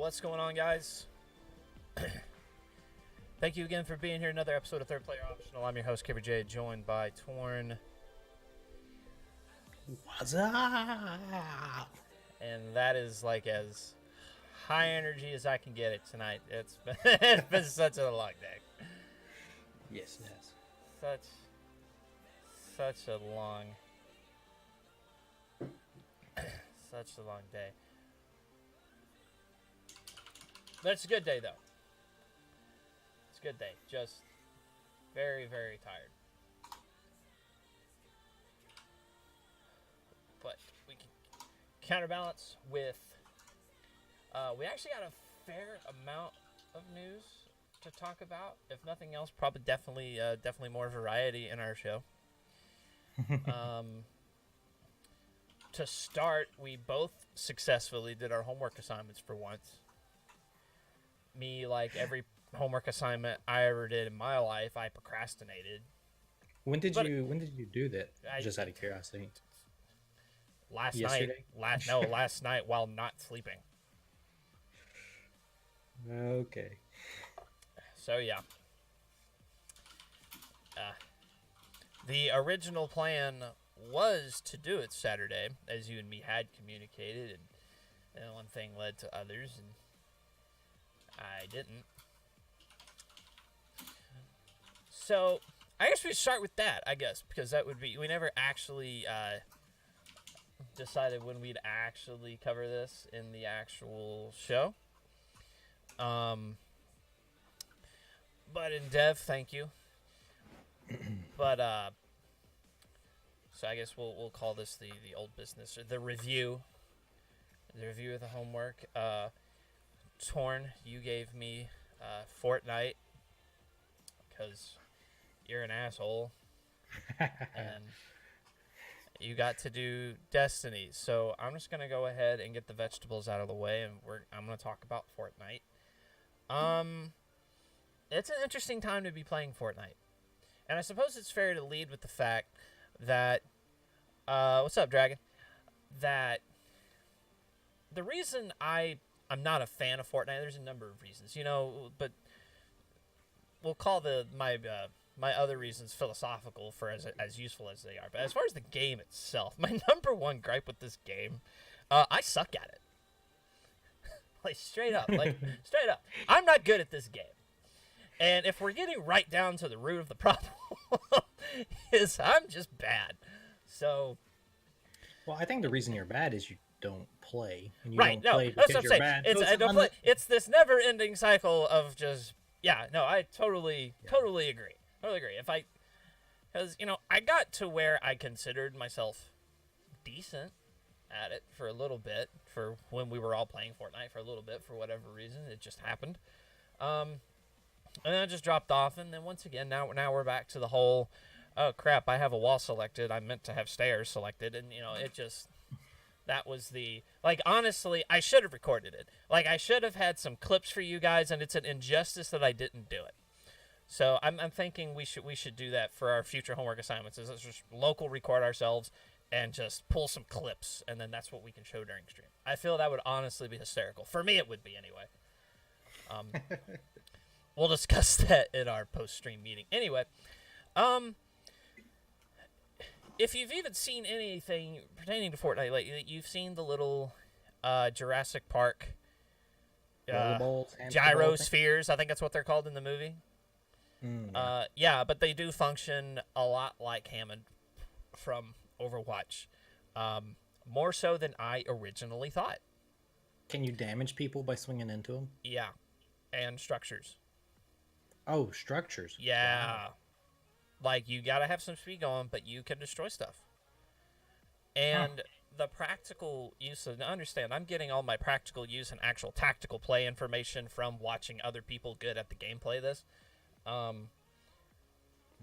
What's going on, guys? Thank you again for being here. Another episode of Third Player Optional. I'm your host, Kipper J, joined by Toarn. What's up? And that is like as high energy as I can get it tonight. It's been such a long day. Yes, it has. Such a long day. But it's a good day, though. It's a good day. Just very, very tired. But we can counterbalance with... we actually got a fair amount of news to talk about. If nothing else, probably definitely more variety in our show. To start, we both successfully did our homework assignments for once. Me, like every homework assignment I ever did in my life, I procrastinated. When did you do that? Just out of curiosity. Last Yesterday? night. Last night while not sleeping. Okay. So yeah. The original plan was to do it Saturday, as you and me had communicated, and then one thing led to others, and I didn't. So, I guess we start with that, because that would be... We never actually decided when we'd actually cover this in the actual show. But in dev, thank you. But, so I guess we'll call this the old business, or the review. The review of the homework. Toarn, you gave me Fortnite because you're an asshole, and you got to do Destiny. So I'm just gonna go ahead and get the vegetables out of the way, and I'm gonna talk about Fortnite. It's an interesting time to be playing Fortnite, and I suppose it's fair to lead with the fact that what's up, Dragon? That the reason I'm not a fan of Fortnite, there's a number of reasons, but we'll call my other reasons philosophical for as useful as they are. But as far as the game itself, my number one gripe with this game, I suck at it. Straight up. I'm not good at this game. And if we're getting right down to the root of the problem, is I'm just bad. So... Well, I think the reason you're bad is you don't play. And you right, don't play because that's what I'm you're saying. bad. I don't play. It's this never-ending cycle of just... Yeah, no, I totally agree. Totally agree. Because, I got to where I considered myself decent at it for a little bit, for when we were all playing Fortnite for a little bit, for whatever reason. It just happened. And then I just dropped off, and then once again, now we're back to the whole, oh crap, I have a wall selected, I meant to have stairs selected, and it just, that was the, honestly, I should have recorded it. I should have had some clips for you guys, and it's an injustice that I didn't do it. So I'm thinking we should do that for our future homework assignments, is let's just local record ourselves and just pull some clips, and then that's what we can show during stream. I feel that would honestly be hysterical. For me, it would be anyway. We'll discuss that in our post-stream meeting. Anyway, if you've even seen anything pertaining to Fortnite lately, you've seen the little Jurassic Park gyrospheres. I think that's what they're called in the movie. Yeah, but they do function a lot like Hammond from Overwatch. More so than I originally thought. Can you damage people by swinging into them? Yeah, and structures. Oh, structures. Yeah. Wow. You gotta have some speed going, but you can destroy stuff. And the practical use of... Now understand, I'm getting all my practical use and actual tactical play information from watching other people good at the gameplay of this.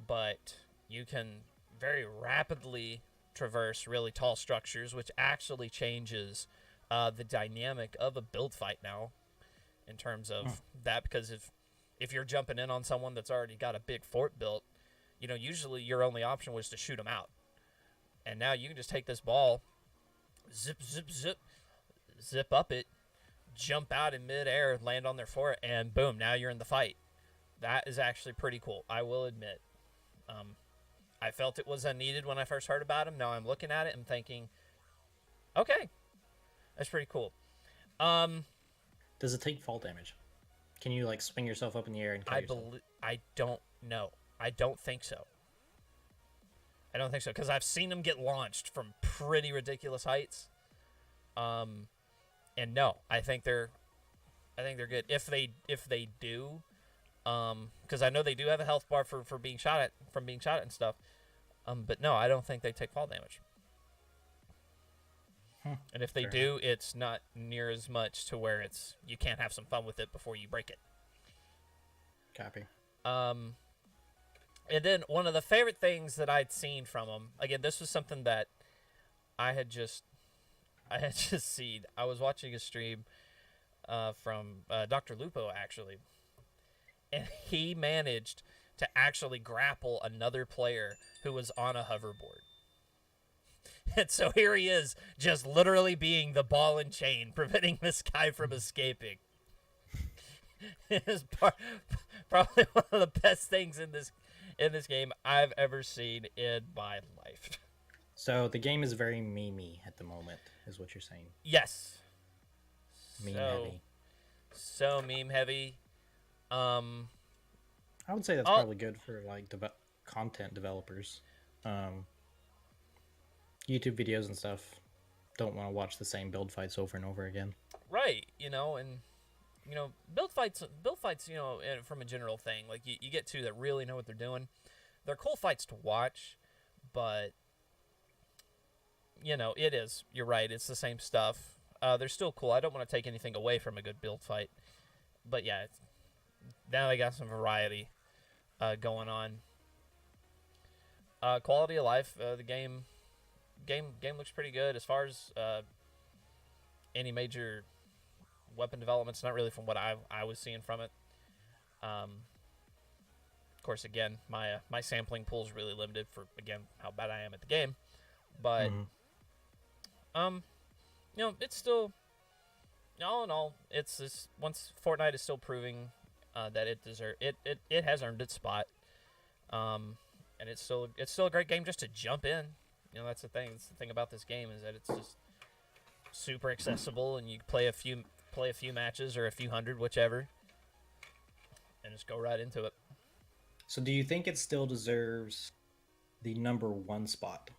But you can very rapidly traverse really tall structures, which actually changes the dynamic of a build fight now, in terms of that, because if you're jumping in on someone that's already got a big fort built, usually your only option was to shoot them out. And now you can just take this ball, zip up it, jump out in midair, land on their fort, and boom, now you're in the fight. That is actually pretty cool, I will admit. I felt it was unneeded when I first heard about him. Now I'm looking at it and thinking, okay, that's pretty cool. Does it take fall damage? Can you like swing yourself up in the air and kill yourself? I don't know. I don't think so. I don't think so, because I've seen them get launched from pretty ridiculous heights. And no, I think they're good. If they do, because I know they do have a health bar for being shot at and stuff. But no, I don't think they take fall damage. And if they do, it's not near as much to where you can't have some fun with it before you break it. Copy. And then one of the favorite things that I'd seen from them, again, this was something that I had just seen. I was watching a stream from Dr. Lupo, actually, and he managed to actually grapple another player who was on a hoverboard. And so here he is, just literally being the ball and chain, preventing this guy from escaping. It is probably one of the best things in this game I've ever seen in my life. So the game is very meme-y at the moment, is what you're saying. Yes. Meme heavy. So meme heavy. I would say that's probably good for like content developers. YouTube videos and stuff don't want to watch the same build fights over and over again. Right, and build fights, from a general thing, like you get two that really know what they're doing. They're cool fights to watch, but it is. You're right. It's the same stuff. They're still cool. I don't want to take anything away from a good build fight, but yeah, now they got some variety going on. Quality of life. The game looks pretty good as far as any major weapon developments. Not really from what I was seeing from it. Of course, again, my sampling pool is really limited for, again, how bad I am at the game. But it's still, all in all, it's this. Once Fortnite is still proving that it has earned its spot. And it's still a great game just to jump in. That's the thing. That's the thing about this game, is that it's just super accessible, and you play a few matches or a few hundred, whichever, and just go right into it. So do you think it still deserves the #1 spot?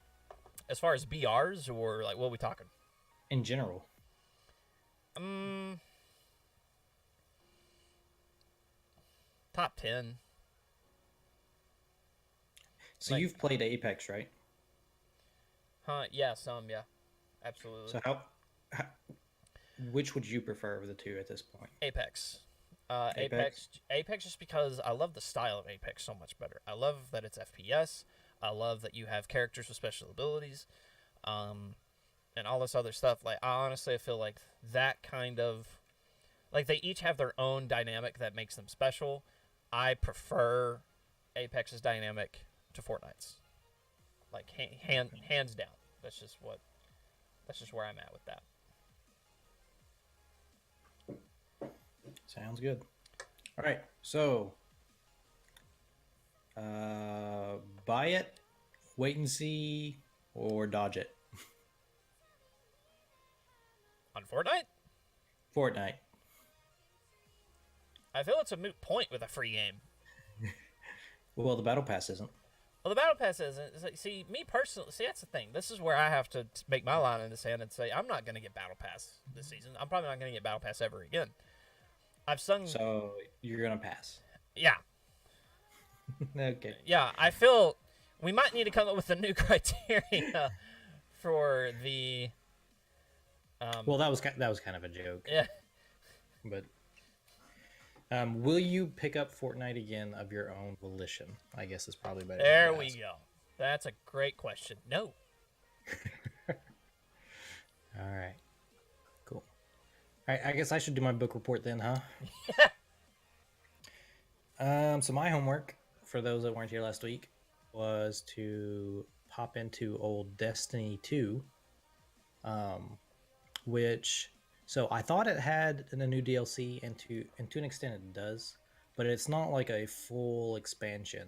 As far as BRs, or like what are we talking? In general. Top 10. So you've played Apex, right? Yeah, some, yeah. Absolutely. So which would you prefer of the two at this point? Apex. Apex just because I love the style of Apex so much better. I love that it's FPS. I love that you have characters with special abilities, and all this other stuff. Like, I feel like that kind of, like, they each have their own dynamic that makes them special. I prefer Apex's dynamic to Fortnite's. Like, hands down. That's just where I'm at with that. Sounds good. All right, so buy it, wait and see, or dodge it. On Fortnite? Fortnite. I feel it's a moot point with a free game. Well, the Battle Pass isn't. Well, the Battle Pass isn't. See, me personally, that's the thing. This is where I have to make my line in the sand and say, I'm not going to get Battle Pass this season. I'm probably not going to get Battle Pass ever again. So, you're going to pass? Yeah. Okay. Yeah, I feel we might need to come up with a new criteria for the... well, that was kind of a joke. Yeah. But... will you pick up Fortnite again of your own volition? I guess is probably better. There we go. That's a great question. No. All right. Cool. All right. I guess I should do my book report then, huh? So my homework, for those that weren't here last week, was to pop into old Destiny 2, which So I thought it had a new DLC, and to an extent it does, but it's not like a full expansion.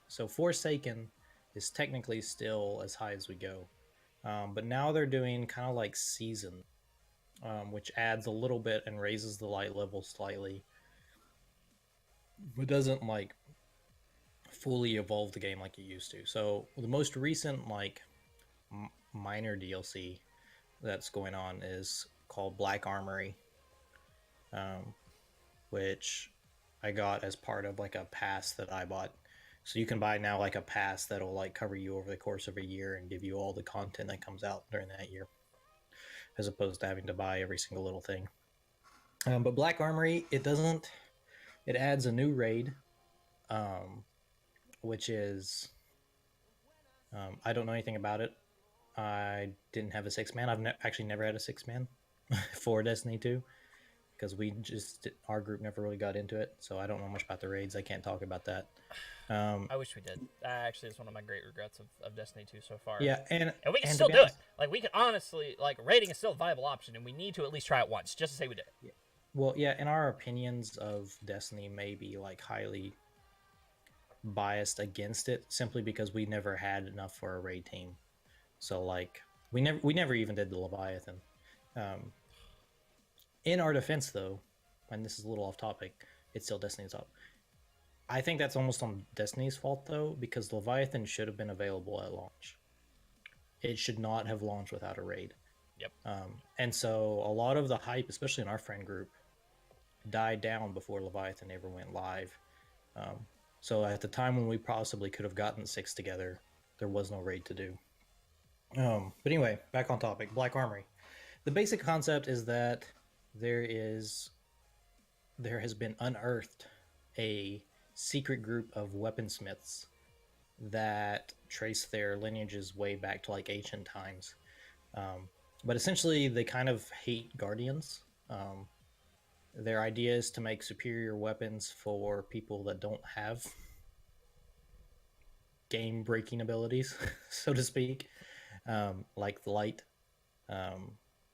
So Forsaken is technically still as high as we go, but now they're doing kind of like season, which adds a little bit and raises the light level slightly, but doesn't like fully evolve the game like it used to. So the most recent like minor DLC that's going on is called Black Armory, um, which I got as part of like a pass that I bought. So you can buy now like a pass that'll like cover you over the course of a year and give you all the content that comes out during that year, as opposed to having to buy every single little thing. But Black Armory, it doesn't. It adds a new raid, um, which is I don't know anything about it. I didn't have a 6-man. I've actually never had a 6-man for Destiny 2 because our group never really got into it. So I don't know much about the raids. I can't talk about that. I wish we did. That actually is one of my great regrets of Destiny 2 so far. Yeah, and we can and still do it. Like, we can honestly, like, raiding is still a viable option, and we need to at least try it once, just to say we did it. Yeah. Well, yeah, and our opinions of Destiny may be, like, highly biased against it simply because we never had enough for a raid team. So, like, we never even did the Leviathan. In our defense, though, and this is a little off topic, it's still Destiny's up. I think that's almost on Destiny's fault, though, because Leviathan should have been available at launch. It should not have launched without a raid. Yep. And so a lot of the hype, especially in our friend group, died down before Leviathan ever went live. So at the time when we possibly could have gotten 6 together, there was no raid to do. But anyway, back on topic. Black Armory. The basic concept is that there has been unearthed a secret group of weaponsmiths that trace their lineages way back to like ancient times. But essentially, they kind of hate Guardians. Their idea is to make superior weapons for people that don't have game-breaking abilities, so to speak, like the light.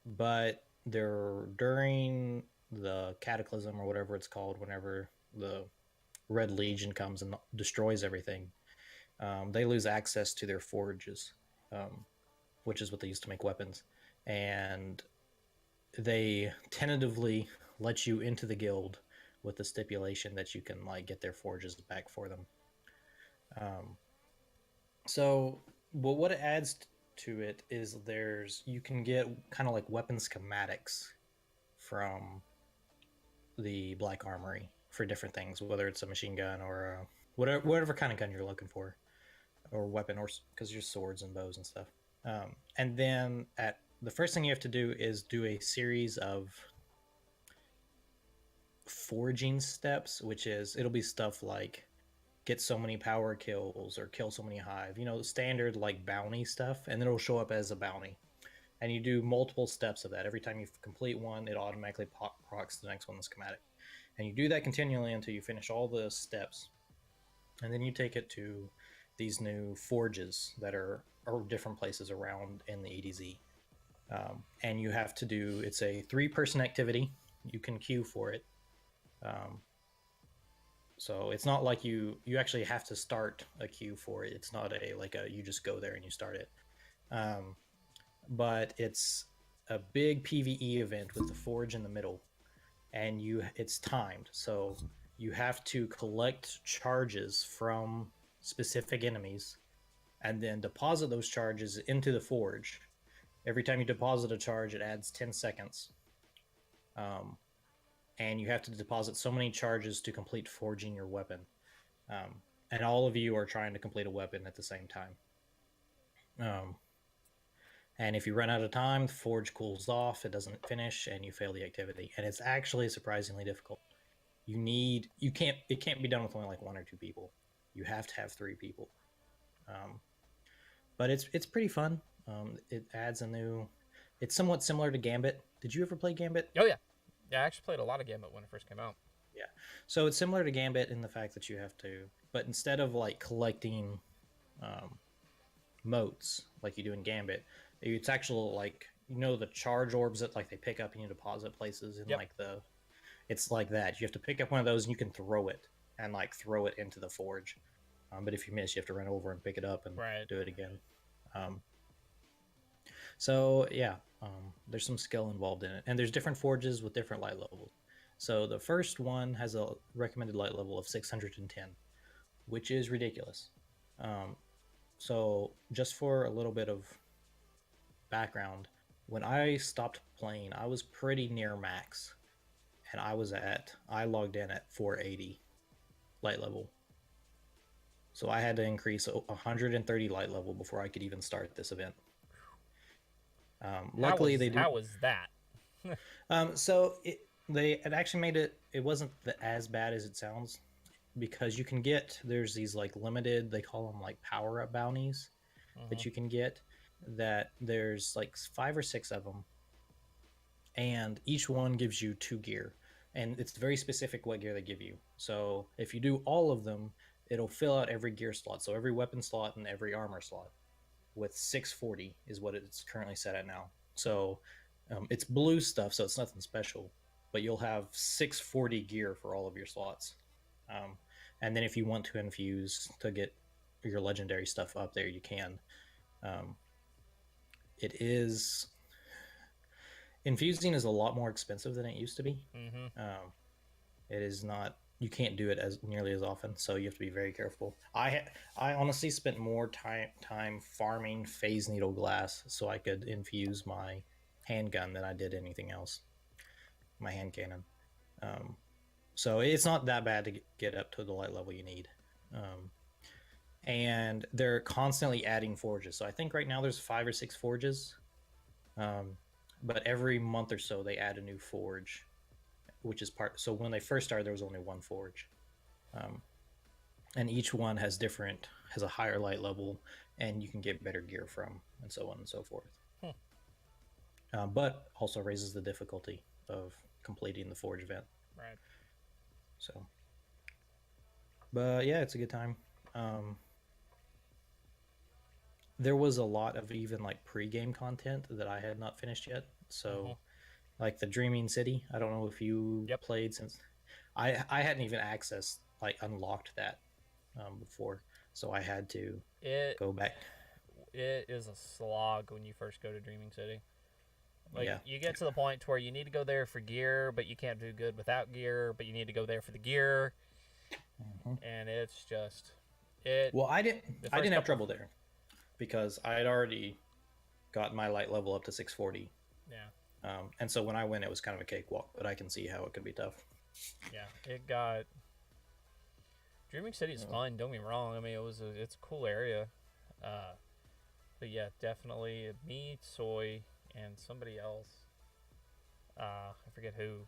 But during the Cataclysm or whatever it's called, whenever the Red Legion comes and destroys everything, they lose access to their forges, which is what they used to make weapons. And they tentatively let you into the guild with the stipulation that you can like get their forges back for them. But what it adds to it is you can get kind of like weapon schematics from the Black Armory for different things, whether it's a machine gun or whatever kind of gun you're looking for, or weapon, or because there's swords and bows and stuff. And then the first thing you have to do is do a series of forging steps, which is it'll be stuff like get so many power kills or kill so many hive, standard like bounty stuff, and then it'll show up as a bounty. And you do multiple steps of that. Every time you complete one, it automatically procs the next one, the schematic. And you do that continually until you finish all the steps. And then you take it to these new forges that are different places around in the EDZ. And you have to it's a 3-person activity. You can queue for it. So it's not like you actually have to start a queue for it. It's not you just go there and you start it. But it's a big PvE event with the forge in the middle, and it's timed. So you have to collect charges from specific enemies and then deposit those charges into the forge. Every time you deposit a charge, it adds 10 seconds. And you have to deposit so many charges to complete forging your weapon. And all of you are trying to complete a weapon at the same time. And if you run out of time, the forge cools off, it doesn't finish, and you fail the activity. And it's actually surprisingly difficult. It can't be done with only like 1 or 2 people. You have to have 3 people. But it's pretty fun. It adds it's somewhat similar to Gambit. Did you ever play Gambit? Oh, yeah. Yeah, I actually played a lot of Gambit when it first came out. Yeah. So it's similar to Gambit in the fact that you have but instead of like collecting motes like you do in Gambit, it's actual like the charge orbs that like they pick up and you deposit places in Yep. like the, it's like that. You have to pick up one of those and you can throw it and like throw it into the forge. But if you miss, you have to run over and pick it up and Right. do it again. So yeah, there's some skill involved in it, and there's different forges with different light levels. So the first one has a recommended light level of 610, which is ridiculous. Um, so just for a little bit of background, when I stopped playing, I was pretty near max, and I logged in at 480 light level. So I had to increase 130 light level before I could even start this event. Luckily, they do. How was that? So it actually made it. It wasn't as bad as it sounds, because you can get, there's these like limited, they call them like power up bounties that you can get. That there's like 5 or 6 of them, and each one gives you 2 gear, and it's very specific what gear they give you. So if you do all of them, it'll fill out every gear slot, so every weapon slot and every armor slot with 640 is what it's currently set at now. So it's blue stuff, so it's nothing special, but you'll have 640 gear for all of your slots. And then if you want to infuse to get your legendary stuff up there, you can. It is, infusing is a lot more expensive than it used to be. It is not, you can't do it as nearly as often, so you have to be very careful. I honestly spent more time farming phase needle glass so I could infuse my handgun than I did anything else. My hand cannon. So it's not that bad to get up to the light level you need. And they're constantly adding forges. So I think right now there's 5 or 6 forges. But every month or so they add a new forge, which is part. So when they first started, there was only 1 forge. And each one has a higher light level, and you can get better gear from, and so on and so forth. But also raises the difficulty of completing the forge event. Right. So, but yeah, it's a good time. There was a lot of even like pre-game content that I had not finished yet. So, like the Dreaming City, I don't know if you played, since I hadn't even unlocked that before, so I had to go back. It is a slog when you first go to Dreaming City. Like, yeah. You get to the point to where you need to go there for gear, but you can't do good without gear, but you need to go there for the gear. And it's just Well, I didn't have trouble there because I had already got my light level up to 640. Yeah. And so when I went, it was kind of a cakewalk, but I can see how it could be tough. Yeah, it got. Dreaming City is fun. Don't get me wrong. I mean, it's a cool area. But yeah, definitely me, Soy, and somebody else. I forget who.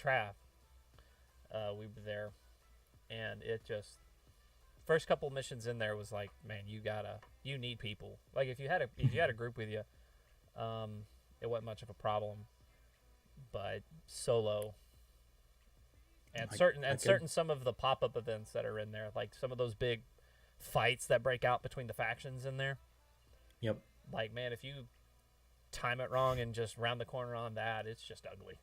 Trav. We were there, and it just, first couple missions in there was like, man, you need people. Like if you had a group with you, it wasn't much of a problem. But solo, and certain some of the pop-up events that are in there, like some of those big fights that break out between the factions in there. Yep. Like, man, if you time it wrong and just round the corner on that, it's just ugly.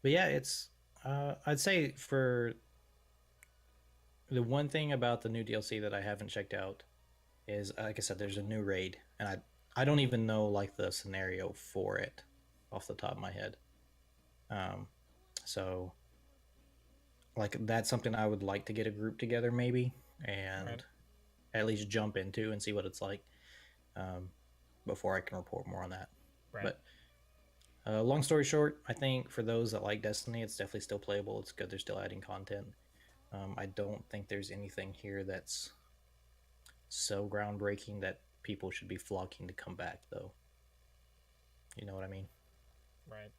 But yeah, it's I'd say for the one thing about the new DLC that I haven't checked out is, like I said, there's a new raid, and I don't even know like the scenario for it off the top of my head. So like that's something I would like to get a group together maybe and at least jump into and see what it's like before I can report more on that. Right. But long story short, I think for those that like Destiny, it's definitely still playable. It's good they're still adding content. I don't think there's anything here that's so groundbreaking that people should be flocking to come back, though. You know what I mean? Right.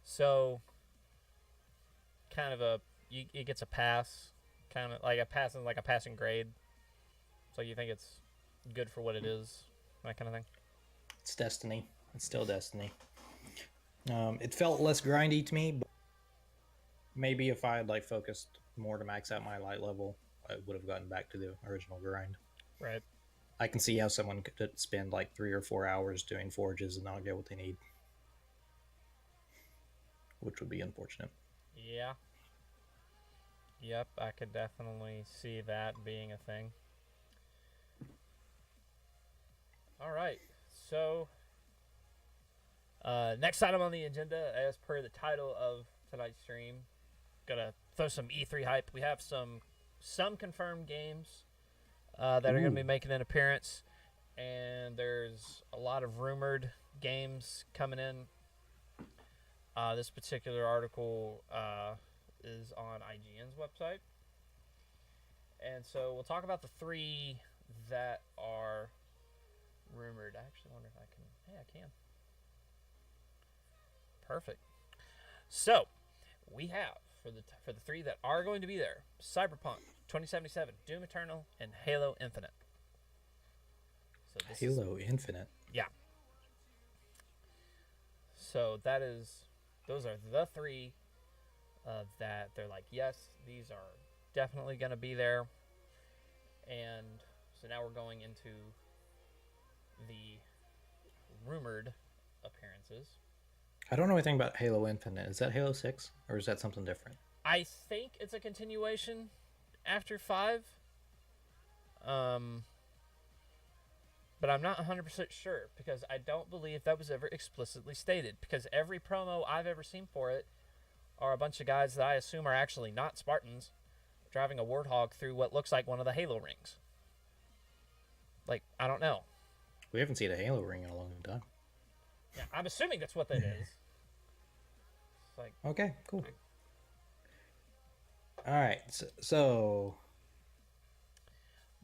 So, kind of it gets a pass, kind of like a passing grade. So you think it's good for what it is, that kind of thing? It's Destiny. It's still Destiny. It felt less grindy to me, but Maybe if I had like focused more to max out my light level, I would have gotten back to the original grind. Right. I can see how someone could spend like 3 or 4 hours doing forges and not get what they need, which would be unfortunate. Yeah. Yep, I could definitely see that being a thing. All right. So, next item on the agenda, as per the title of tonight's stream, gonna throw some E3 hype. We have some confirmed games that are gonna be making an appearance, and there's a lot of rumored games coming in. This particular article is on IGN's website. And so we'll talk about the 3 that are rumored. I actually wonder if I can. Hey, I can. Perfect. So we have for the 3 that are going to be there: Cyberpunk 2077, Doom Eternal, and Halo Infinite. So Halo Infinite. Yeah. So those are the 3 that they're like, yes, these are definitely going to be there. And so now we're going into the rumored appearances. I don't know anything about Halo Infinite. Is that Halo 6 or is that something different? I think it's a continuation after 5. But I'm not 100% sure because I don't believe that was ever explicitly stated, because every promo I've ever seen for it are a bunch of guys that I assume are actually not Spartans driving a Warthog through what looks like one of the Halo rings. Like, I don't know. We haven't seen a Halo ring in a long time. Yeah, I'm assuming that's what that is. It's like, okay, cool. All right, so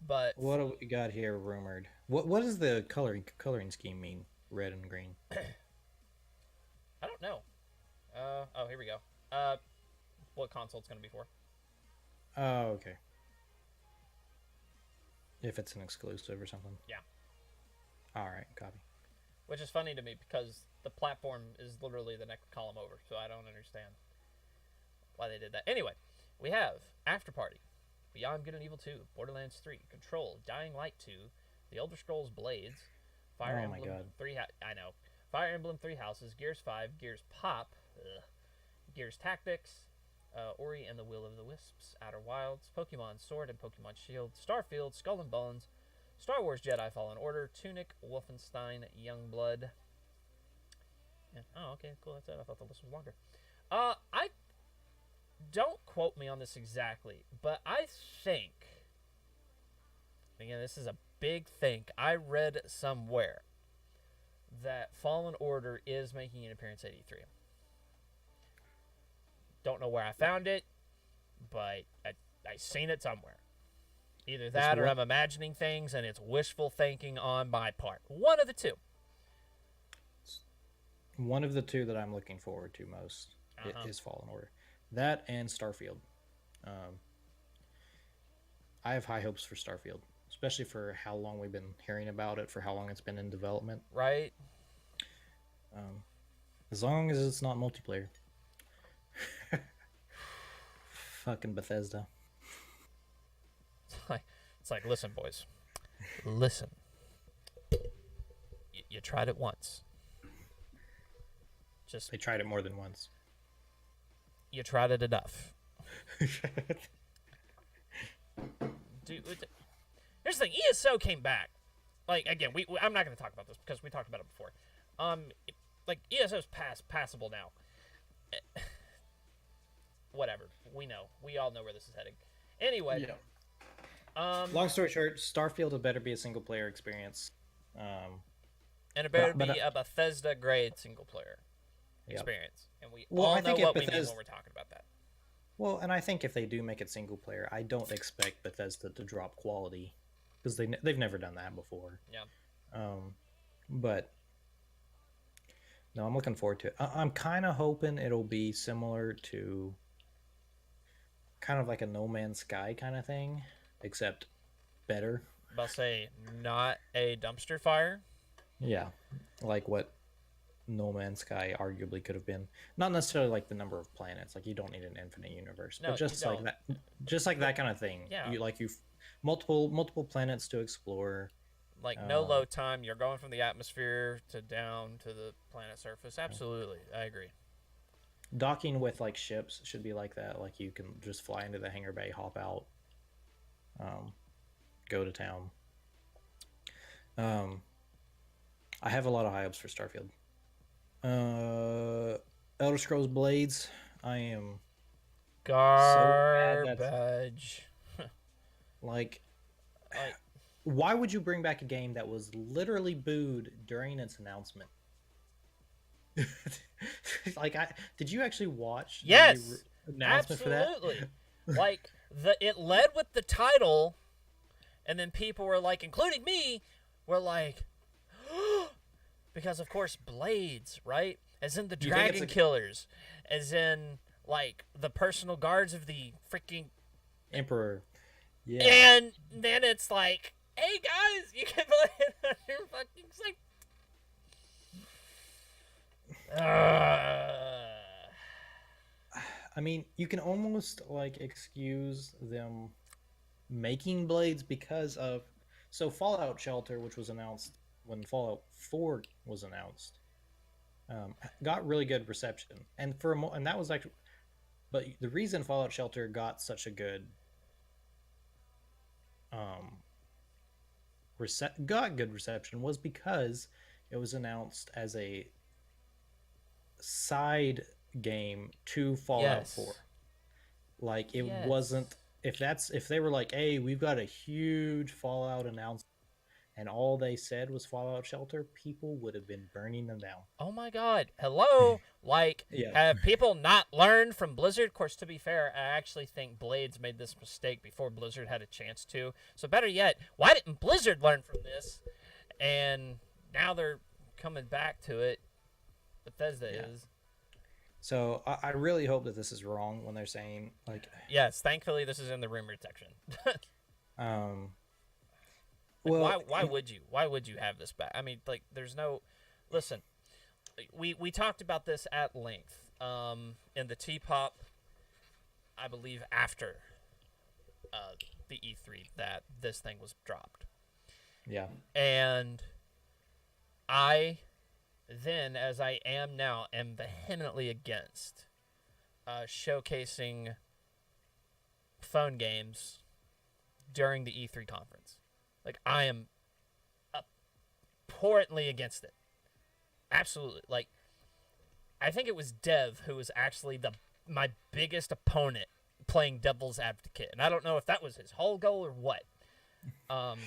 but what do we got here rumored? What does the coloring scheme mean? Red and green. I don't know. Oh, here we go. What console it's going to be for? Oh, okay. If it's an exclusive or something. Yeah. All right, copy. Which is funny to me because the platform is literally the next column over, so I don't understand why they did that. Anyway, we have After Party, Beyond Good and Evil 2, Borderlands 3, Control, Dying Light 2, The Elder Scrolls Blades, Fire Emblem 3. I know. Fire Emblem 3 Houses, Gears 5, Gears Pop, Gears Tactics, Ori and the Will of the Wisps, Outer Wilds, Pokemon Sword and Pokemon Shield, Starfield, Skull and Bones, Star Wars Jedi Fallen Order, Tunic, Wolfenstein, Youngblood. And, oh, okay, cool. That's it. I thought the list was longer. I don't quote me on this exactly, but I think, again, this is a big think. I read somewhere that Fallen Order is making an appearance at E3. Don't know where I found it, but I seen it somewhere. Either that or I'm imagining things and it's wishful thinking on my part. One of the two. One of the 2 that I'm looking forward to most is Fallen Order. That and Starfield. I have high hopes for Starfield, especially for how long we've been hearing about it, for how long it's been in development. Right. As long as it's not multiplayer. Fucking Bethesda. It's like, listen, boys. Listen. You tried it once. They tried it more than once. You tried it enough. Dude, here's the thing. ESO came back. Like, again, I'm not going to talk about this because we talked about it before. Like, ESO's passable now. Whatever. We know. We all know where this is heading. Anyway. Yeah. Long story short, Starfield had better be a single-player experience. And it better be a Bethesda-grade single-player experience. And we all know what we mean when we're talking about that. Well, and I think if they do make it single-player, I don't expect Bethesda to drop quality. Because they've never done that before. Yeah. But no, I'm looking forward to it. I'm kind of hoping it'll be similar to kind of like a No Man's Sky kind of thing, except better. I'll say not a dumpster fire. Yeah, like what No Man's Sky arguably could have been. Not necessarily like the number of planets, like you don't need an infinite universe, but No, you don't. just like But that kind of thing. yeah, You multiple planets to explore. like no Um, load time. You're going from the atmosphere to down to the planet surface. Absolutely, I agree. Docking with like ships should be like that. Like you can just fly into the hangar bay, hop out, um, go to town. Um, I have a lot of high hopes for Starfield. Elder Scrolls Blades. I am so mad that Garbage. like, Like, why would you bring back a game that was literally booed during its announcement? Like, I did you actually watch the yes, announcement for that? absolutely. Like it led with the title, and then people were like, including me, were like, because of course blades, right? As in the Do you think it's dragon a killers, as in like the personal guards of the freaking. Emperor? Yeah. And then it's like, hey guys, you can play it on your fucking site. I mean, you can almost like excuse them making blades because of Fallout Shelter, which was announced when Fallout 4 was announced, got really good reception, and and that was actually, but the reason Fallout Shelter got such a good um got good reception was because it was announced as a side game to Fallout 4. Yes. Like it Yes. wasn't, if they were like, "Hey, we've got a huge Fallout announcement," and all they said was Fallout Shelter, people would have been burning them down. Oh my god. Hello? Like, Yeah. have people not learned from Blizzard? Of course, to be fair, I actually think Blades made this mistake before Blizzard had a chance to. So, better yet, why didn't Blizzard learn from this? And now they're coming back to it. Bethesda Yeah. is. So I really hope that this is wrong when they're saying like, Yes, thankfully, this is in the rumor section. um, Like, well, why would you have this back? I mean, like, there's no. Listen, we talked about this at length in the Tpop, I believe, after the E3 that this thing was dropped. yeah, And I then, as I am now, am vehemently against showcasing phone games during the E3 conference. Like, I am abhorrently against it. Absolutely. Like, I think it was Dev who was actually my biggest opponent playing devil's advocate, and I don't know if that was his whole goal or what. Um,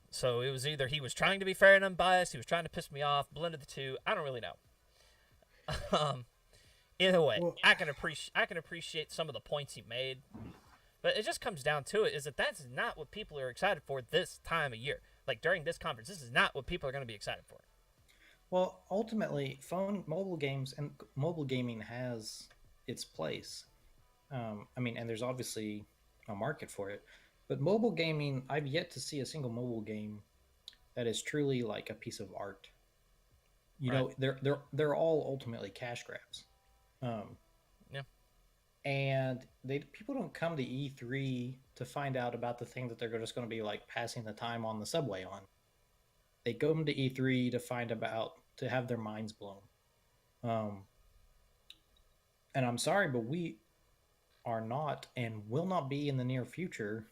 so it was either he was trying to be fair and unbiased, he was trying to piss me off, blended the two. I don't really know. Either way, well, I can appreciate some of the points he made, but it just comes down to it is that that's not what people are excited for this time of year. Like during this conference, this is not what people are going to be excited for. well, ultimately, mobile games and mobile gaming has its place. I mean, and there's obviously a market for it, but mobile gaming, I've yet to see a single mobile game that is truly like a piece of art. You Right? know, they're all ultimately cash grabs. Um, Yeah. and people don't come to E3 to find out about the thing that they're just going to be like passing the time on the subway on. They go to E3 to to have their minds blown. Um, and I'm sorry, but we are not and will not be in the near future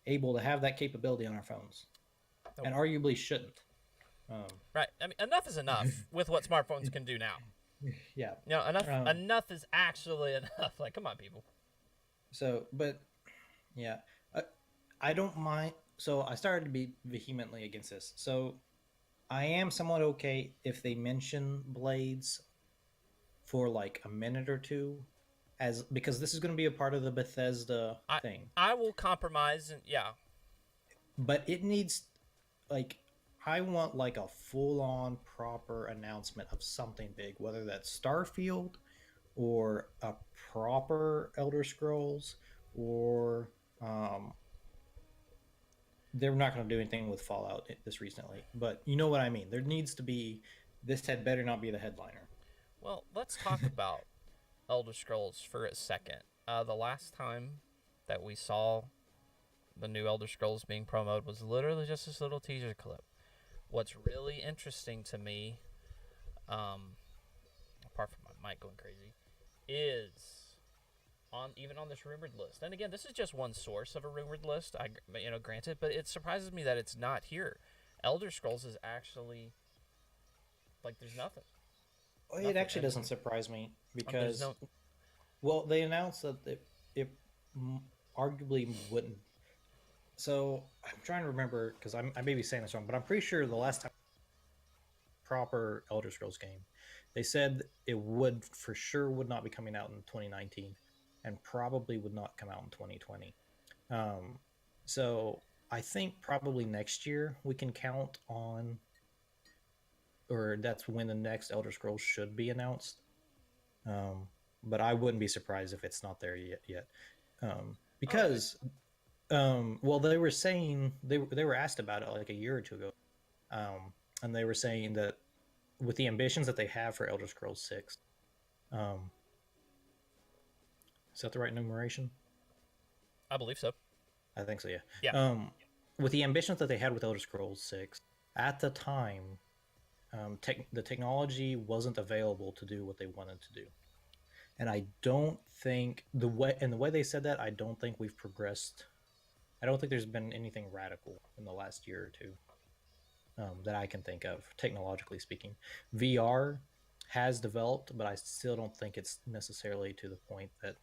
able to have that capability on our phones, Nope. and arguably shouldn't. Right. I mean, enough is enough with what smartphones can do now. Yeah. You know, enough. Um, Enough is actually enough. Like, come on, people. so, but yeah, I don't mind. So I started to be vehemently against this. So I am somewhat okay if they mention blades for like a minute or two, as because this is going to be a part of the Bethesda I thing. I will compromise, and yeah, But it needs, like, I want like a full on proper announcement of something big, whether that's Starfield or a proper Elder Scrolls, or they're not going to do anything with Fallout this recently, but you know what I mean. There needs to be This had better not be the headliner. Well, let's talk about Elder Scrolls for a second. The last time that we saw the new Elder Scrolls being promoted was literally just this little teaser clip. What's really interesting to me, apart from my mic going crazy, is even on this rumored list. And again, this is just one source of a rumored list. Granted, but it surprises me that it's not here. Elder Scrolls is actually like there's nothing. Well, it actually doesn't surprise me because, no, well, they announced that it arguably wouldn't. So I'm trying to remember because I may be saying this wrong, but I'm pretty sure the last time proper Elder Scrolls game, they said it would for sure would not be coming out in 2019, and probably would not come out in 2020. So I think probably next year we can count on, or that's when the next Elder Scrolls should be announced. But I wouldn't be surprised if it's not there yet. Because well, they were saying they were asked about it like a year or two ago, and they were saying that with the ambitions that they have for Elder Scrolls 6, is that the right numeration? I believe so. I think so. Yeah. Yeah. With the ambitions that they had with Elder Scrolls 6 at the time, the technology wasn't available to do what they wanted to do, and I don't think the way they said that, I don't think we've progressed. I don't think there's been anything radical in the last year or two that I can think of, technologically speaking. VR has developed, but I still don't think it's necessarily to the point that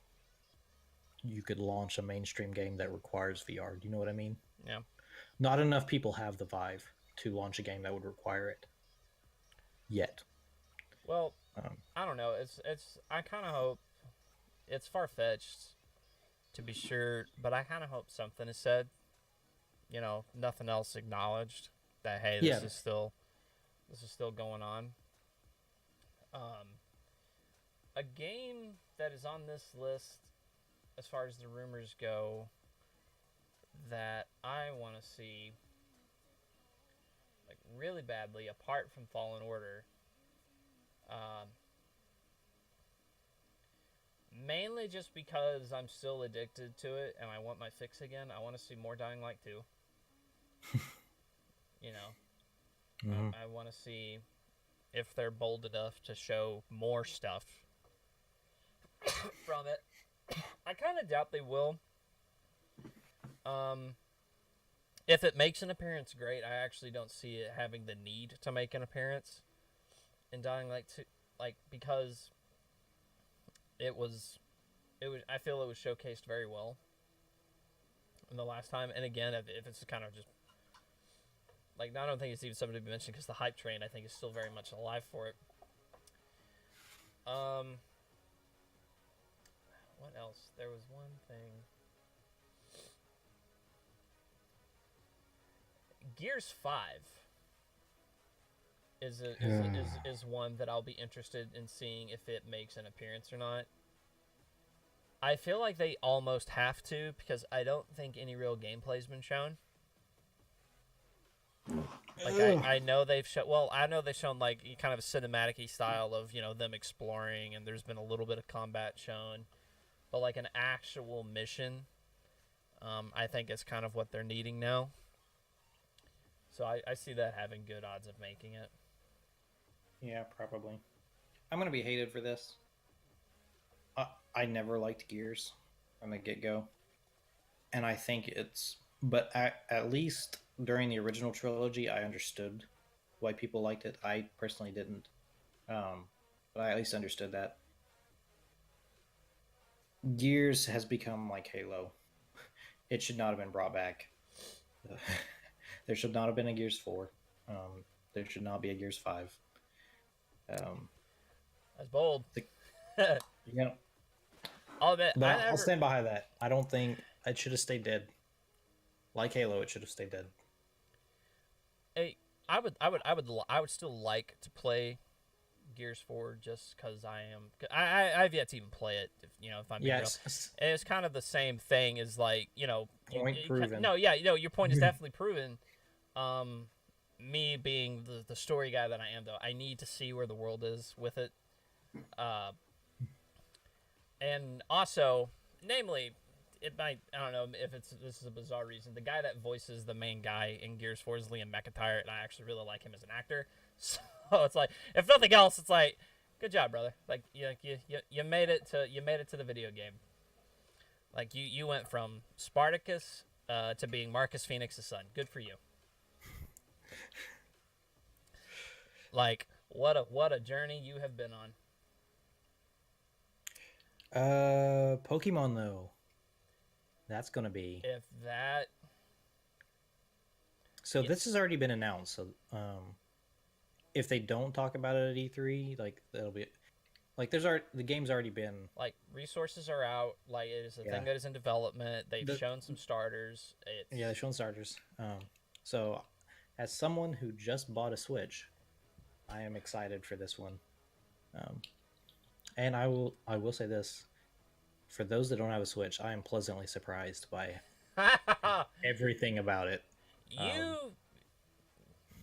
you could launch a mainstream game that requires VR. Do you know what I mean? Yeah. Not enough people have the Vive to launch a game that would require it yet. Well, I don't know. It's I kind of hope it's far fetched to be sure, but I kind of hope something is said. Nothing else acknowledged that hey, this is still going on. A game that is on this list, as far as the rumors go, that I want to see like really badly, apart from Fallen Order. Mainly just because I'm still addicted to it and I want my fix again. I want to see more Dying Light 2. I want to see if they're bold enough to show more stuff from it. I kind of doubt they will. If it makes an appearance, great. I actually don't see it having the need to make an appearance in Dying Light 2, because it was. I feel it was showcased very well in the last time. And again, if it's kind of just I don't think it's even something to be mentioned because the hype train I think is still very much alive for it. What else? There was one thing. Gears 5 is one that I'll be interested in seeing if it makes an appearance or not. I feel like they almost have to because I don't think any real gameplay's been shown. I know they've shown. Well, I know they've shown kind of a cinematic-y style of them exploring, and there's been a little bit of combat shown, but an actual mission, I think is kind of what they're needing now. So I see that having good odds of making it. Yeah, probably. I'm gonna be hated for this. I never liked Gears from the get-go, and I think but at least during the original trilogy, I understood why people liked it. I personally didn't, but I at least understood that. Gears has become like Halo. It should not have been brought back. There should not have been a Gears 4. There should not be a Gears 5. That's bold. I'll stand behind that. I don't think it should have stayed dead. Like Halo, it should have stayed dead. Hey, I would still like to play Gears 4 just because I've yet to even play it. If I'm being real, and it's kind of the same thing as point proven. No, yeah, your point is definitely proven. me being the story guy that I am, though, I need to see where the world is with it. Uh, and also, namely, it might, I don't know if this is a bizarre reason. The guy that voices the main guy in Gears 4 is Liam McIntyre, and I actually really like him as an actor. So it's like, if nothing else, it's like, good job, brother. Like you made it to the video game. Like you went from Spartacus to being Marcus Phoenix's son. Good for you. Like what a journey you have been on. Pokemon though. That's gonna be. If that. So this has already been announced. So if they don't talk about it at E3, like that'll be like the game's already been like resources are out. Like it is a thing that is in development. They've shown some starters. They've shown starters. So as someone who just bought a Switch, I am excited for this one. And I will say this: for those that don't have a Switch, I am pleasantly surprised by everything about it.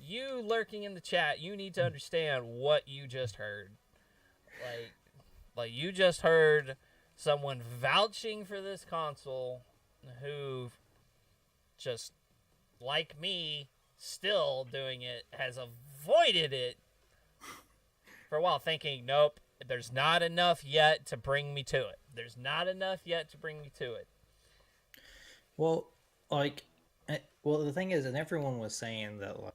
You lurking in the chat, you need to understand what you just heard. Like you just heard someone vouching for this console who just, like me, still doing it, has avoided it for a while, thinking, nope, there's not enough yet to bring me to it. There's not enough yet to bring me to it. Well, the thing is, and everyone was saying that like,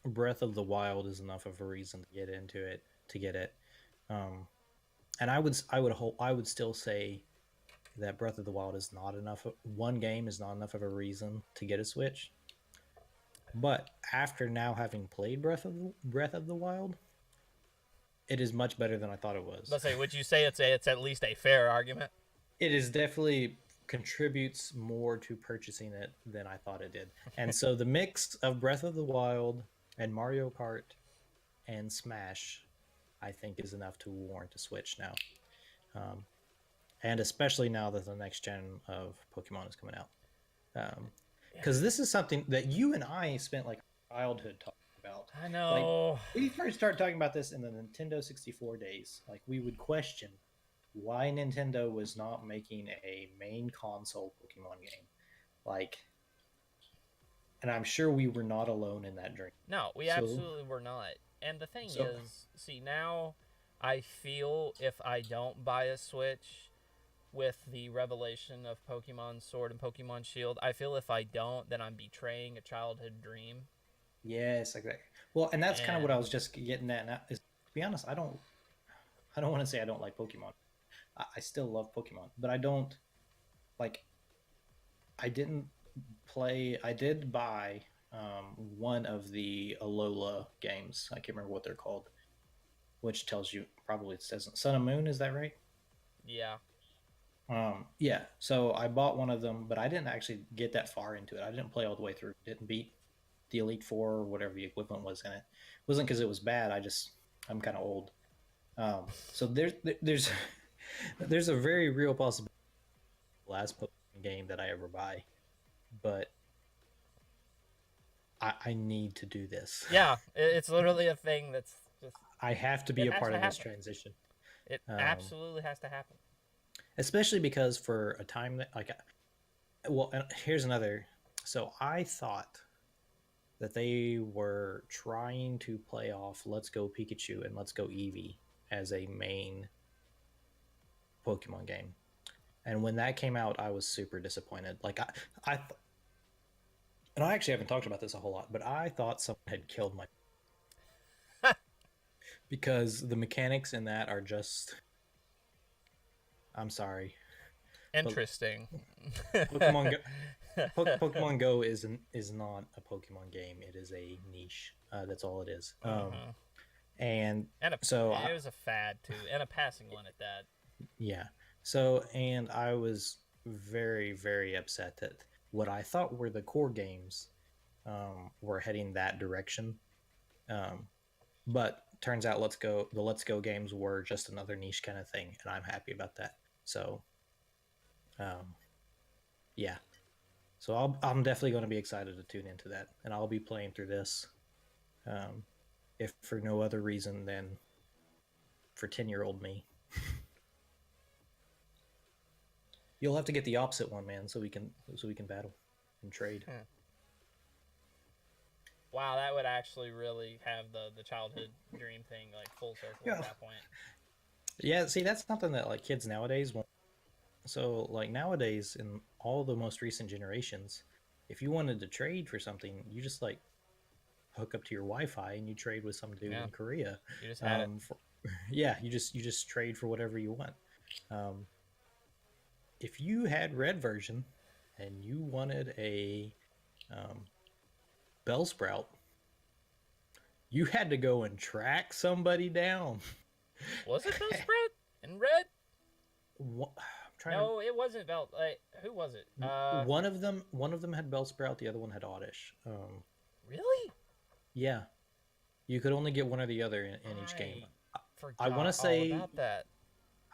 Breath of the Wild is enough of a reason to get into it, to get it. And I would still say that Breath of the Wild is not enough. One game is not enough of a reason to get a Switch. But after now having played Breath of the Wild, it is much better than I thought it was. Let's say, would you say it's at least a fair argument? It is definitely contributes more to purchasing it than I thought it did. And so the mix of Breath of the Wild and Mario Kart and Smash, I think, is enough to warrant a Switch now. And especially now that the next gen of Pokemon is coming out. Because this is something that you and I spent like childhood talking about. I know. Like, we first started talking about this in the Nintendo 64 days. Like, we would question why Nintendo was not making a main console Pokemon game. Like, and I'm sure we were not alone in that dream. No, we absolutely were not. And the thing is, see, now I feel if I don't buy a Switch with the revelation of Pokemon Sword and Pokemon Shield, I feel if I don't, then I'm betraying a childhood dream. Yes, exactly. Well, and that's kind of what I was just getting at. Now, is, to be honest, I don't want to say I don't like Pokemon. I still love Pokemon, but I don't like. I didn't play. I did buy one of the Alola games. I can't remember what they're called, which tells you probably it says Sun and Moon. Is that right? Yeah. Yeah. So I bought one of them, but I didn't actually get that far into it. I didn't play all the way through. Didn't beat the Elite Four or whatever the equivalent was in it. It wasn't because it was bad. I'm kind of old. So there's there's a very real possibility last Pokemon game that I ever buy, but I need to do this. Yeah, it's literally a thing that's just. I have to be a part of this transition. It absolutely has to happen. Especially because for a time that and here's another. So I thought that they were trying to play off Let's Go Pikachu and Let's Go Eevee as a main Pokemon game. And when that came out, I was super disappointed. Like and I actually haven't talked about this a whole lot, but I thought someone had killed my because the mechanics in that are just I'm sorry. Interesting. Pokemon Go is not a Pokemon game. It is a niche. That's all it is. And so it was a fad too, and a passing one at that. Yeah. So, and I was very, very upset that what I thought were the core games were heading that direction. But turns out the Let's Go games were just another niche kind of thing, and I'm happy about that. So, yeah. So I'm definitely going to be excited to tune into that, and I'll be playing through this Um, if for no other reason than for 10-year-old me. You'll have to get the opposite one, man, so we can battle and trade. Hmm. Wow, that would actually really have the childhood dream thing like full circle at Yeah. that point. Yeah, see, that's something that like kids nowadays won't. So like nowadays in all the most recent generations, if you wanted to trade for something, you just like hook up to your Wi-Fi and you trade with some dude Yeah, in Korea. you just had it. For, yeah, you just trade for whatever you want. Um, if you had red version and you wanted a um, Bellsprout, you had to go and track somebody down. Was it Bellsprout in red? I'm trying to. No, it wasn't Bell. Like, who was it? One of them had Bellsprout, the other one had Oddish. Really? Yeah, you could only get one or the other in each game. I I want to forgot all say about that.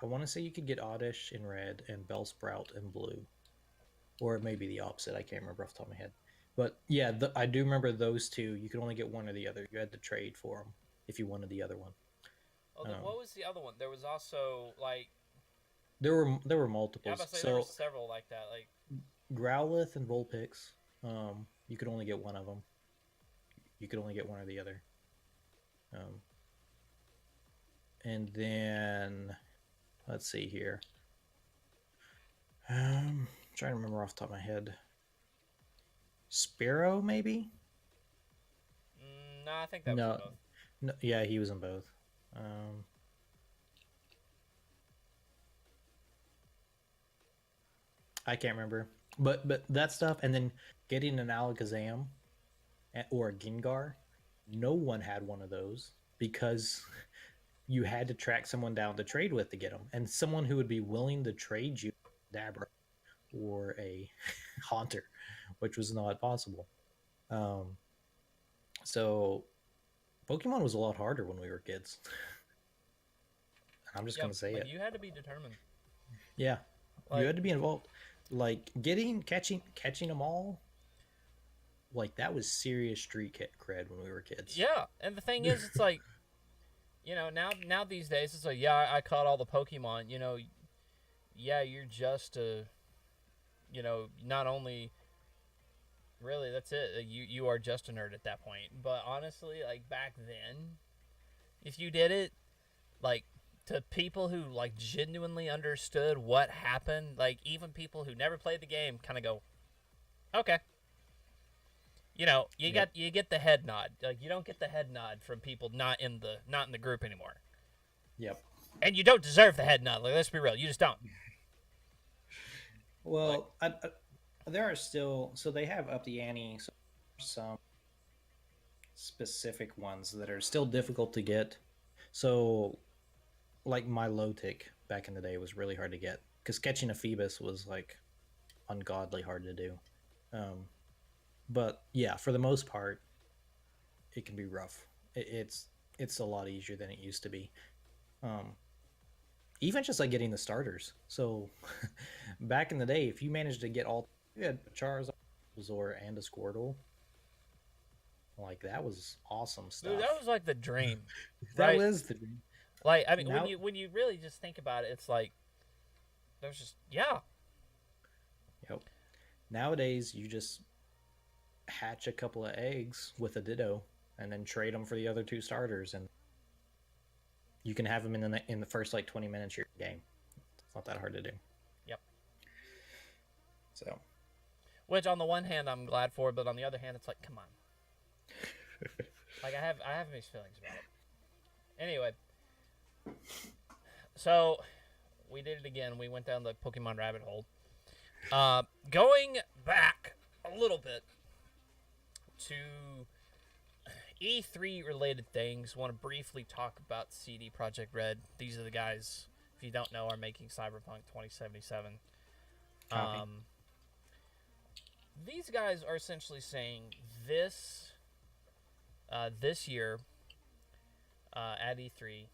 I want to say you could get Oddish in red and Bellsprout in blue, or it may be the opposite. I can't remember off the top of my head. But yeah, I do remember those two. You could only get one or the other. You had to trade for them if you wanted the other one. Oh, what was the other one? There was also like There were yeah, I multiples. was say there were So several like that. Like Growlithe and Vulpix, you could only get one of them. You could only get one or the other. Um, and then let's see here. Trying to remember off the top of my head. Sparrow, maybe? no, I think that was in No, both. no, yeah, he was in both. Um, I can't remember, but that stuff, and then getting an Alakazam or a Gengar, no one had one of those because you had to track someone down to trade with to get them, and someone who would be willing to trade you Dabra or a Haunter, which was not possible. Um, so Pokemon was a lot harder when we were kids. I'm just Yep, gonna say like it. you had to be determined. Yeah, you Like had to be involved. Like catching them all. Like that was serious street cred when we were kids. yeah, and the thing is, it's like now these days it's like yeah, I caught all the Pokemon. Yeah, you're just a not only really that's it. You are just a nerd at that point. But honestly, like back then, if you did it, like to people who like genuinely understood what happened, like even people who never played the game kind of go, "Okay." Yep. You get the head nod. Like you don't get the head nod from people not in the group anymore. Yep. And you don't deserve the head nod. Like let's be real, you just don't. Like Well, there are still so they have up the ante. So some specific ones that are still difficult to get. So like my low tick back in the day was really hard to get because catching a Phoebus was like ungodly hard to do. Um, but yeah, for the most part, it can be rough. It's a lot easier than it used to be. Um, even just like getting the starters. So back in the day, if you managed to get all you had Charizard, Zor, and a Squirtle, like that was awesome dude, stuff. that was like the dream, That right? was the Like I mean, when now. you really just think about it, it's like there's just yeah, Yep. Nowadays, you just hatch a couple of eggs with a Ditto, and then trade them for the other two starters, and you can have them in the first like 20 minutes of your game. It's not that hard to do. yep. So Which on the one hand I'm glad for, but on the other hand it's like come on, like I have mixed feelings about it. Anyway, so we did it again. We went down the Pokemon rabbit hole. Going back a little bit to E3 related things, want to briefly talk about CD Projekt Red. These are the guys, if you don't know, are making Cyberpunk 2077. copy. These guys are essentially saying this year at E3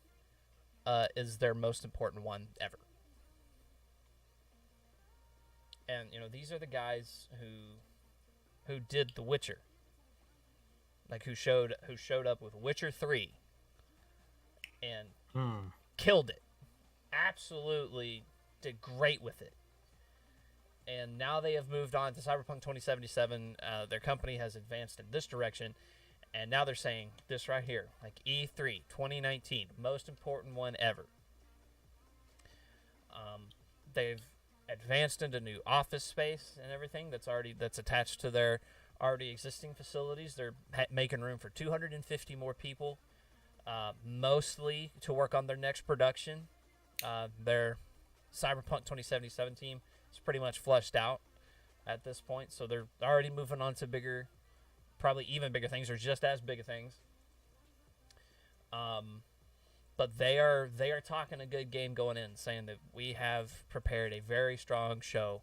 is their most important one ever. And these are the guys who did The Witcher. like who showed up with Witcher 3 and Hmm. killed it. Absolutely did great with it. And now they have moved on to Cyberpunk 2077. Their company has advanced in this direction, and now they're saying this right here, like E3 2019, most important one ever. They've advanced into new office space and everything that's attached to their already existing facilities. They're making room for 250 more people, mostly to work on their next production. Their Cyberpunk 2077 team is pretty much fleshed out at this point, so they're already moving on to bigger, probably even bigger things, or just as big of things. But they are talking a good game going in, saying that we have prepared a very strong show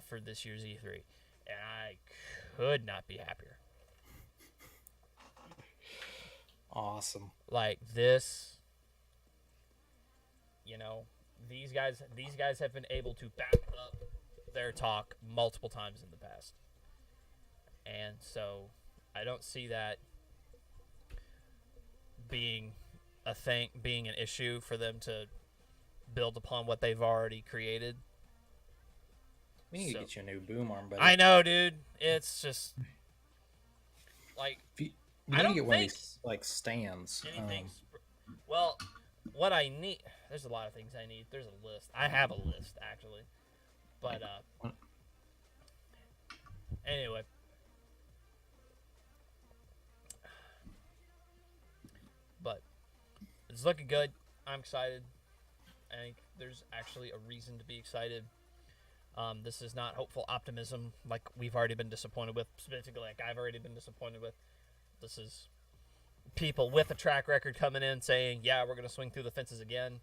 for this year's E3, and I could not be happier. Awesome. Like this, these guys have been able to back up their talk multiple times in the past, and so I don't see that being an issue for them to build upon what they've already created. We need to get you a new boom arm, buddy. I know, dude. It's just like you need to get one of these like stands. Well, what I need, there's a lot of things I need. There's a list. I have a list actually, but anyway. But it's looking good. I'm excited. I think there's actually a reason to be excited. This is not hopeful optimism like we've already been disappointed with, specifically like I've already been disappointed with. This is people with a track record coming in saying, yeah, we're going to swing through the fences again.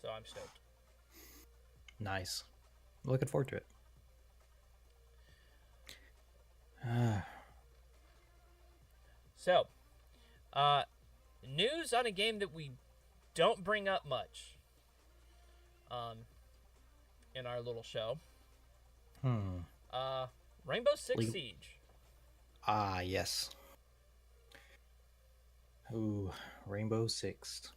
So I'm stoked. Nice. Looking forward to it. So, news on a game that we don't bring up much in our little show. Rainbow Six Siege. Ah, yes. Ooh, Rainbow Six.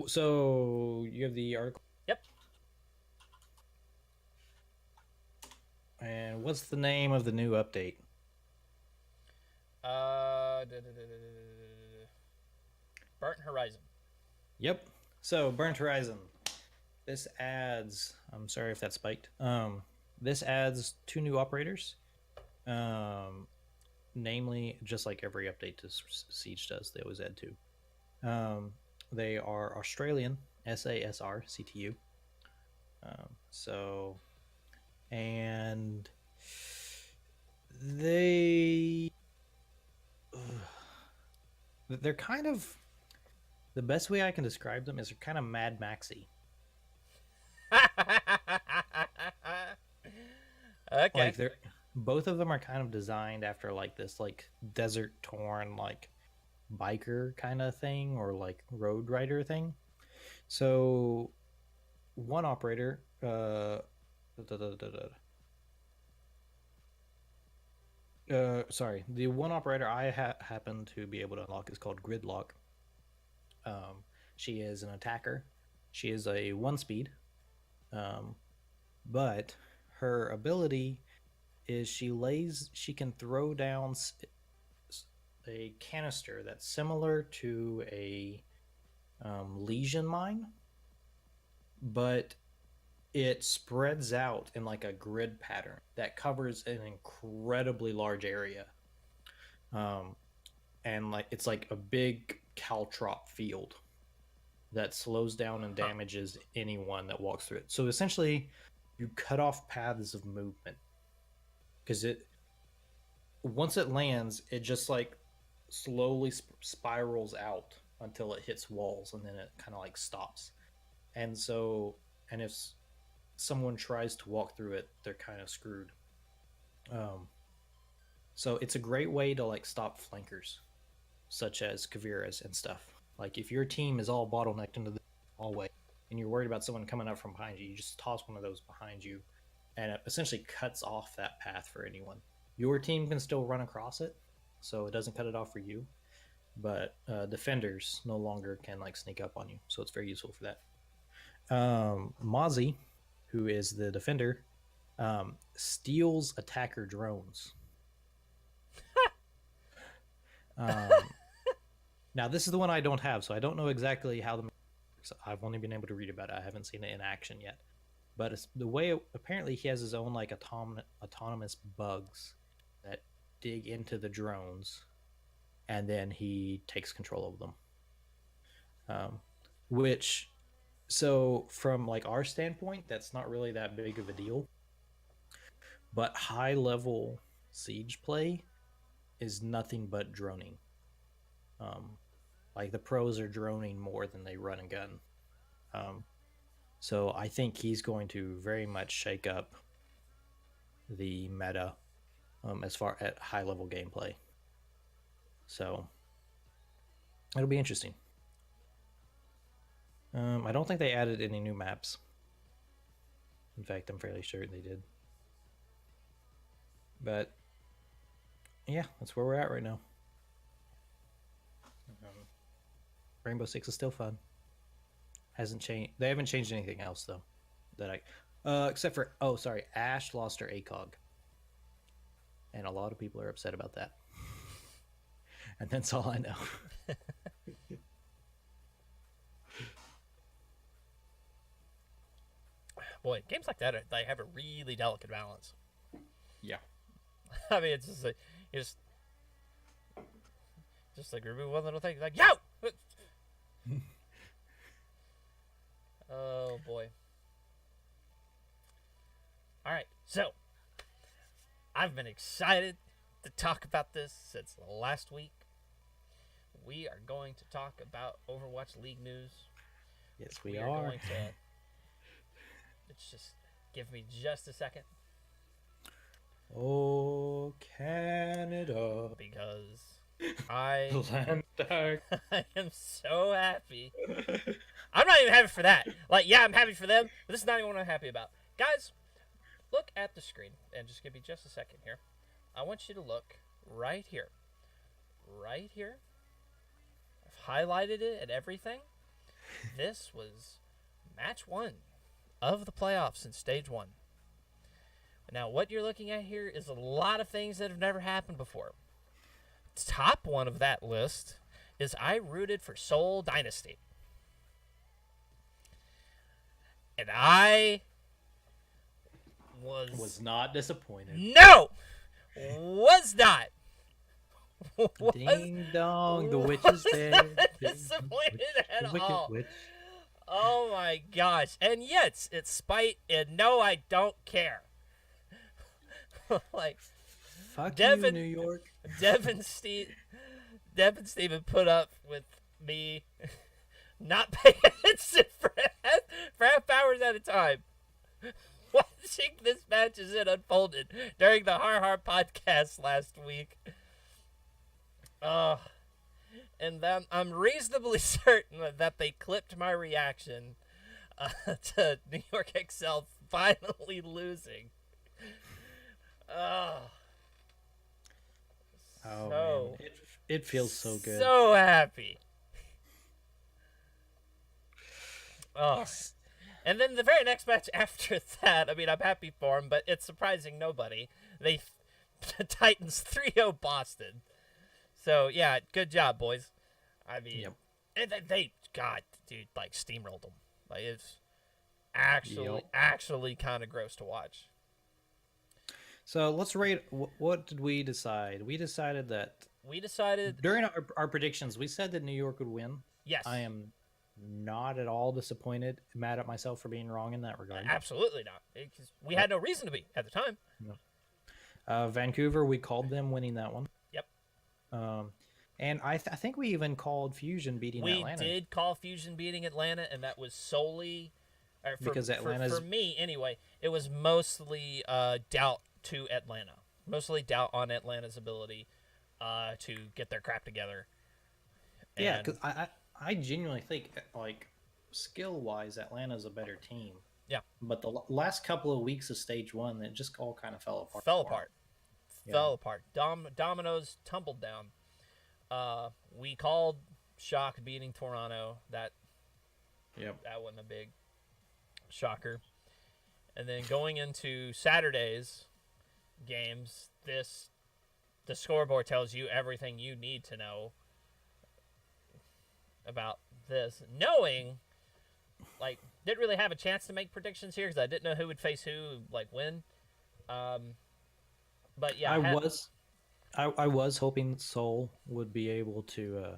So, you have the article? Yep. And what's the name of the new update? Burnt Horizon. Yep. So, Burnt Horizon. This adds... I'm sorry if that spiked. This adds 2 new operators. Namely, just like every update to Siege does, they always add 2. They are Australian, SASR, CTU. And they're kind of, the best way I can describe them is they're kind of Mad Maxy. Okay. Like both of them are kind of designed after like this like desert torn like biker kind of thing or like road rider thing. So one operator the one operator I happen to be able to unlock is called Gridlock. She is an attacker. She is a 1-speed, but her ability is she can throw down a canister that's similar to a lesion mine, but it spreads out in like a grid pattern that covers an incredibly large area. And like it's like a big caltrop field that slows down and damages anyone that walks through it. So essentially, you cut off paths of movement because once it lands, it just like slowly spirals out until it hits walls, and then it kind of like stops. And if someone tries to walk through it, they're kind of screwed. So it's a great way to like stop flankers, such as Kaviras and stuff. Like if your team is all bottlenecked into the hallway and you're worried about someone coming up from behind you, you just toss one of those behind you, and it essentially cuts off that path for anyone. Your team can still run across it, so it doesn't cut it off for you. But defenders no longer can like sneak up on you, so it's very useful for that. Mozzie, who is the defender, steals attacker drones. Now this is the one I don't have, so I don't know exactly how the works. I've only been able to read about it. I haven't seen it in action yet. But it's the way apparently he has his own like autonomous bugs that dig into the drones, and then he takes control of them. Which, so from like our standpoint, that's not really that big of a deal. But high level siege play is nothing but droning. Like the pros are droning more than they run and gun. So I think he's going to very much shake up the meta as far at high level gameplay. So it'll be interesting. I don't think they added any new maps. In fact, I'm fairly sure they did. But yeah, that's where we're at right now. Rainbow Six is still fun. Hasn't changed. They haven't changed anything else though. That except for Ashe lost her ACOG, and a lot of people are upset about that. And that's all I know. Boy, games like that, they have a really delicate balance. Yeah. I mean, it's just like, just like remove one little thing, like, yo! Oh, boy. Alright, so, I've been excited to talk about this since last week. We are going to talk about Overwatch League news. Yes, we are. Going to... Let's just give me just a second. Oh, Canada. Because I I am so happy. I'm not even happy for that. Like, yeah, I'm happy for them, but this is not even what I'm happy about. Guys, look at the screen, and just give me just a second here. I want you to look right here. Right here. I've highlighted it and everything. This was match 1 of the playoffs in stage 1. Now, what you're looking at here is a lot of things that have never happened before. Top one of that list is I rooted for Seoul Dynasty. And I was not disappointed. No! Was not. Ding dong, the witch is there. Disappointed at all. Witch. Oh my gosh. And yes, it's spite, and no, I don't care. Like, fuck Devin, you, New York. Devin Steven put up with me not paying attention for half hours at a time, watching this match as it unfolded during the Har Har podcast last week. And then I'm reasonably certain that they clipped my reaction to New York XL finally losing. Oh man, it feels so good. So happy. Oh, yes. And then the very next match after that, I mean, I'm happy for them, but it's surprising nobody. They Titans 3-0 Boston. So yeah, good job, boys. I mean, yep. And they God, dude, like steamrolled them. Like it's actually kind of gross to watch. So let's rate. What did we decide? We decided during our predictions, we said that New York would win. Yes. I am not at all disappointed, mad at myself for being wrong in that regard. Absolutely not. We had no reason to be at the time. No. Vancouver, we called them winning that one. Yep. And I think we even called Fusion beating Atlanta. We did call Fusion beating Atlanta, and that was solely because Atlanta's for me anyway. It was mostly doubt to Atlanta, mostly doubt on Atlanta's ability to get their crap together. And yeah, because I genuinely think, like, skill-wise, Atlanta's a better team. Yeah. But the last couple of weeks of Stage 1, it just all kind of fell apart. Fell apart. Yeah. fell apart. Dominoes tumbled down. We called Shock beating Toronto. Yep. That wasn't a big shocker. And then going into Saturday's games, the scoreboard tells you everything you need to know about this. Knowing, like, didn't really have a chance to make predictions here because I didn't know who would face who, like, when. But yeah, I was hoping Seoul would be able to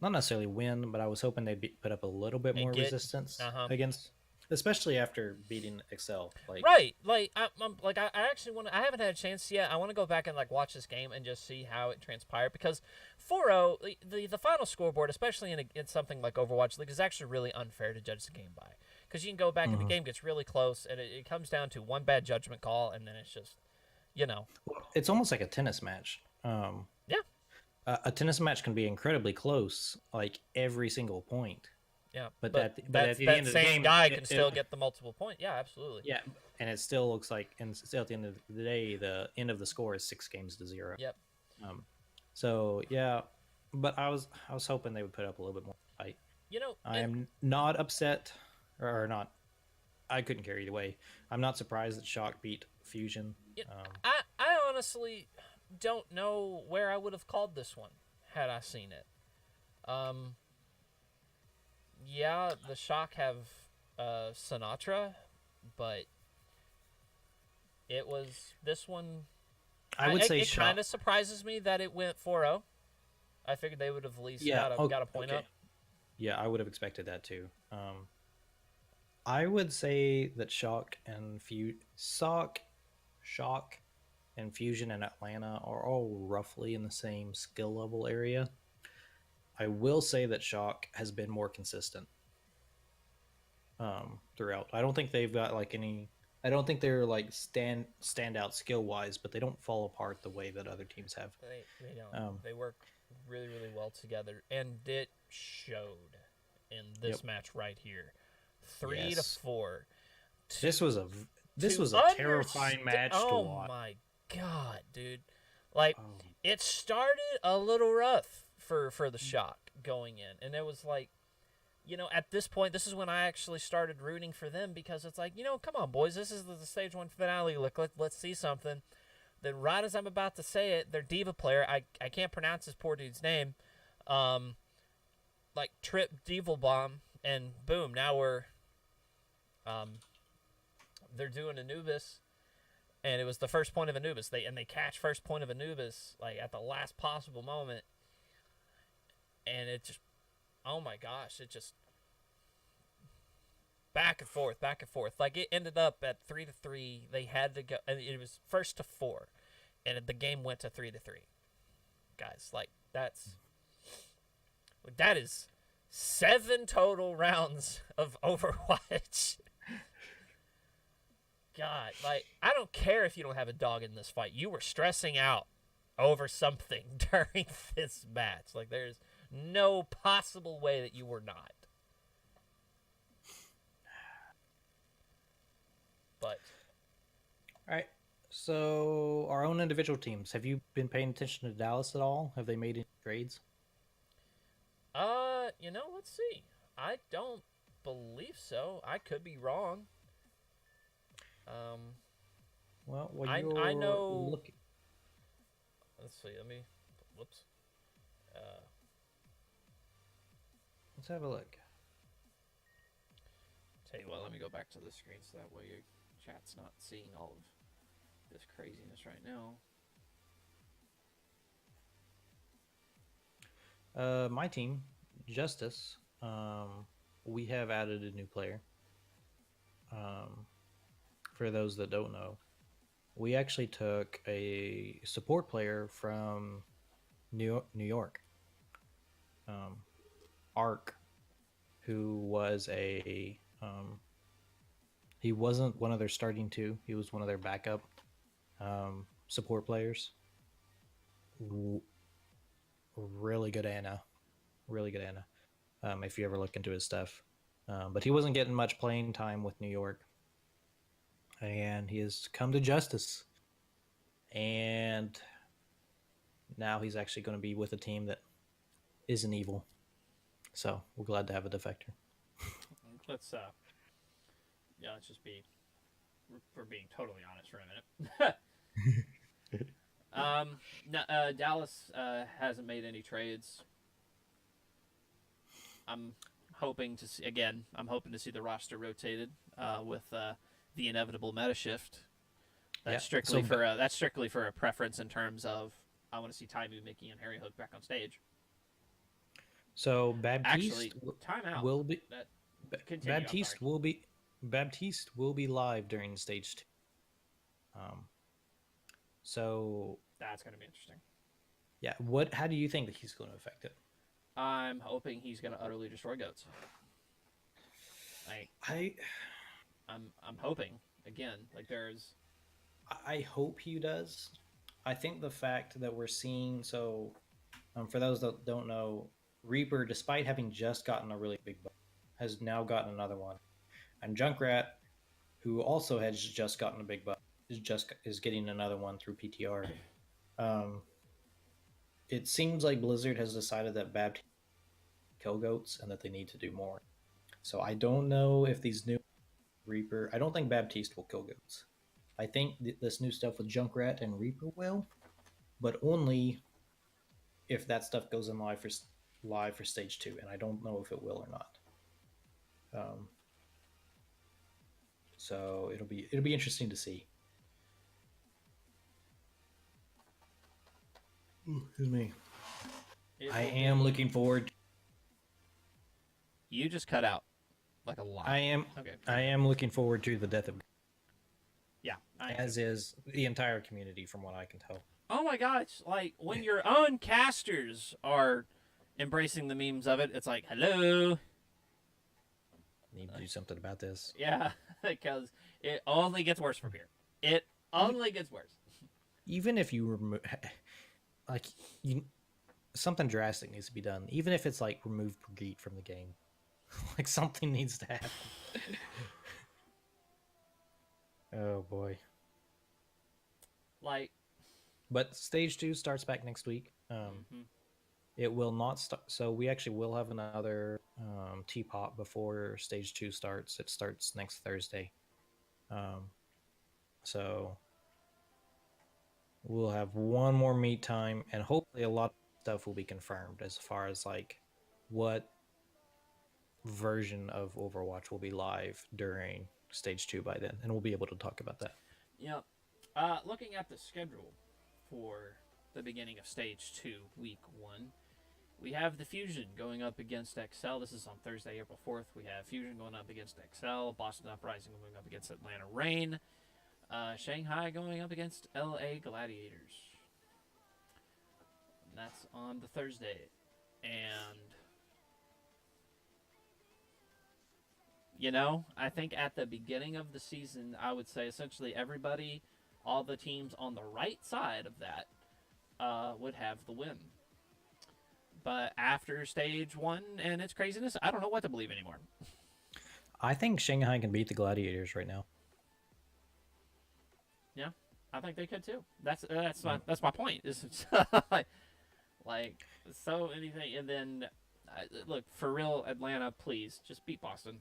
not necessarily win, but I was hoping put up a little bit more resistance against, especially after beating Excel. Like right, like I actually want. I haven't had a chance yet. I want to go back and like watch this game and just see how it transpired because 4-0, the final scoreboard, especially in something like Overwatch League, is actually really unfair to judge the game by because you can go back and the game gets really close and it comes down to one bad judgment call and then it's just, it's almost like a tennis match. Yeah. A tennis match can be incredibly close, like every single point. Yeah, but at the that end of the same game, guy can still get the multiple point. Yeah, absolutely. Yeah, and it still looks like, and still at the end of the day, the end of the score is 6-0. Yep. So yeah, but I was hoping they would put up a little bit more fight. I am not upset, or not. I couldn't care either way. I'm not surprised that Shock beat Fusion. I honestly don't know where I would have called this one had I seen it. Yeah, the Shock have Sinatra, but it was this one. I would say it kind of surprises me that it went 4-0. I figured they would have at least got a point up. Yeah, I would have expected that too. I would say that Shock and Fusion and Atlanta are all roughly in the same skill level area. I will say that Shock has been more consistent throughout. I don't think they've got like any. I don't think they're like stand out skill wise, but they don't fall apart the way that other teams have. They don't. They work really, really well together, and it showed in this match right here. 3-4. This was a terrifying match to watch. Oh my god, dude! Like it started a little rough for the Shock going in, and it was like, at this point, this is when I actually started rooting for them because it's like, come on, boys, this is the stage 1 finale. Look, let's see something. Then right as I'm about to say it, their diva player, I can't pronounce this poor dude's name, like trip diva bomb, and boom, now we're they're doing Anubis, and it was the first point of Anubis. They catch first point of Anubis like at the last possible moment, and it just, oh my gosh, it just back and forth. Like it ended up at 3-3. They had to go, and it was 1-4, and the game went to 3-3. Guys, like that is 7 total rounds of Overwatch. God, like, I don't care if you don't have a dog in this fight. You were stressing out over something during this match. Like, there's no possible way that you were not. But. All right. So, our own individual teams. Have you been paying attention to Dallas at all? Have they made any trades? Let's see. I don't believe so. I could be wrong. Well, I know. Looking. Let's see. Whoops. Let's have a look. Tell you what, let me go back to the screen so that way your chat's not seeing all of this craziness right now. My team, Justice, we have added a new player. For those that don't know, we actually took a support player from New York, Ark, who was he wasn't one of their starting 2. He was one of their backup support players. Really good Ana. If you ever look into his stuff. But he wasn't getting much playing time with New York. And he has come to Justice. and now he's actually going to be with a team that isn't evil. So we're glad to have a defector. Let's let's just be for being totally honest for a minute. No, Dallas hasn't made any trades. I'm hoping to see again. I'm hoping to see the roster rotated with the inevitable meta shift. That's strictly for a preference in terms of I want to see Taimu, Mickey, and Harry Hook back on stage. So Actually, timeout. will be Continue. Baptiste will be live during stage 2. So that's going to be interesting. Yeah, how do you think that he's going to affect it? I'm hoping he's going to utterly destroy goats. I'm hoping again. Like there's. I hope he does. I think the fact that we're seeing for those that don't know, Reaper, despite having just gotten a really big buff, has now gotten another one, and Junkrat, who also has just gotten a big buff, is getting another one through PTR. It seems like Blizzard has decided that Baptiste kill goats and that they need to do more. So I don't know if these new Reaper. I don't think Baptiste will kill goats. I think this new stuff with Junkrat and Reaper will, but only if that stuff goes in live for stage 2, and I don't know if it will or not. So it'll be interesting to see. Excuse me. I am looking forward. You just cut out like a lot. I am. Okay. I am looking forward to the death of. Yeah. As is the entire community, from what I can tell. Oh my gosh! Like when your own casters are embracing the memes of it, it's like, hello. Need to do something about this. Yeah, because it only gets worse from here. It only gets worse. Even if you remove, something drastic needs to be done. Even if it's like remove Brigitte from the game, like something needs to happen. Oh boy. But stage 2 starts back next week. It will not start. So we actually will have another Tpop before stage 2 starts. It starts next Thursday. So we'll have one more meet time, and hopefully a lot of stuff will be confirmed as far as like what version of Overwatch will be live during stage 2 by then, and we'll be able to talk about that. Yep. Looking at the schedule for the beginning of stage 2, week 1, we have the Fusion going up against XL. This is on Thursday, April 4th. We have Fusion going up against XL, Boston Uprising going up against Atlanta Reign, Shanghai going up against LA Gladiators. And that's on the Thursday. And, I think at the beginning of the season, I would say essentially everybody, all the teams on the right side of that, would have the win. But after stage 1 and its craziness, I don't know what to believe anymore. I think Shanghai can beat the Gladiators right now. Yeah, I think they could too. That's my point. Is like so anything, and then look for real, Atlanta, please just beat Boston.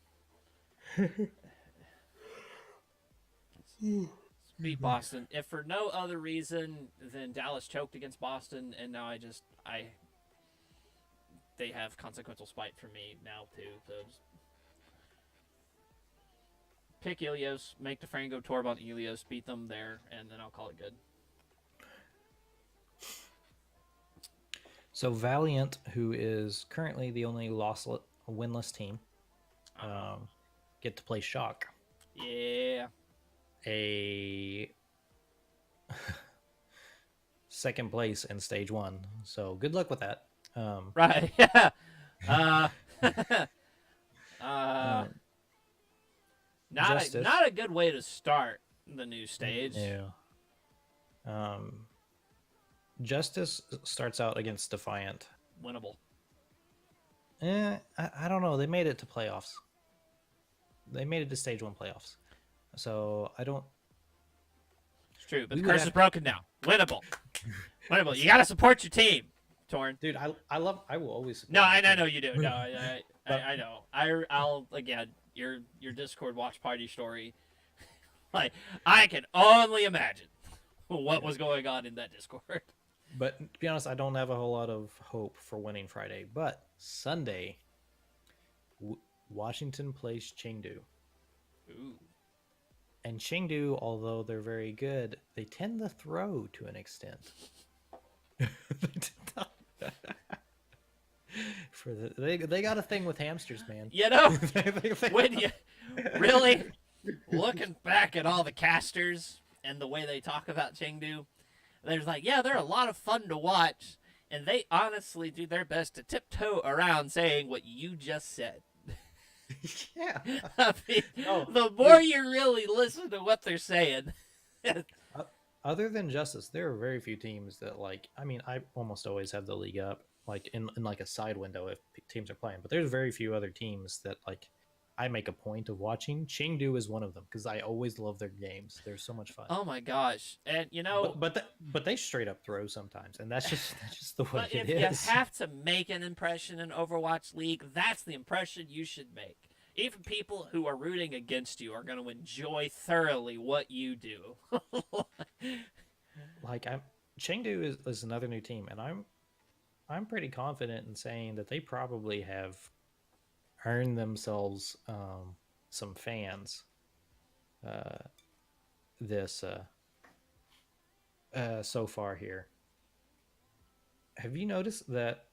Beat Boston. If for no other reason than Dallas choked against Boston, and now they have consequential spite for me now too. So pick Ilios, make DeFranco Torb on Ilios, beat them there, and then I'll call it good. So Valiant, who is currently the only winless team, get to play Shock. Yeah. A second place in stage 1. So good luck with that. Right. Yeah. Not a good way to start the new stage. Yeah. Justice starts out against Defiant. Winnable. I don't know. They made it to playoffs. They made it to stage 1 playoffs. So I don't. true. But We the would curse have- is broken now. Winnable. Winnable. You got to support your team, Toarn. Dude, I will always support No, my I team. know you do. No, But- I know. I'll again your Discord watch party story. Like I can only imagine what was going on in that Discord. But to be honest, I don't have a whole lot of hope for winning Friday. But Sunday, Washington plays Chengdu. Ooh. And Chengdu, although they're very good, they tend to throw to an extent. They got a thing with hamsters, man. You know, when you really looking back at all the casters and the way they talk about Chengdu, there's like, yeah, they're a lot of fun to watch, and they honestly do their best to tiptoe around saying what you just said. Yeah. I mean, Oh, the more you really listen to what they're saying. Other than Justice, there are very few teams that I almost always have the league up in like a side window if teams are playing, but there's very few other teams that I make a point of watching. Chengdu is one of them because I always love their games. They're so much fun. Oh my gosh. And you know, but they straight up throw sometimes, and that's just the way but it if is. you have to make an impression in Overwatch League, that's the impression you should make. Even people who are rooting against you are going to enjoy thoroughly what you do. Chengdu is another new team, and I'm pretty confident in saying that they probably have earned themselves some fans this so far here. Have you noticed that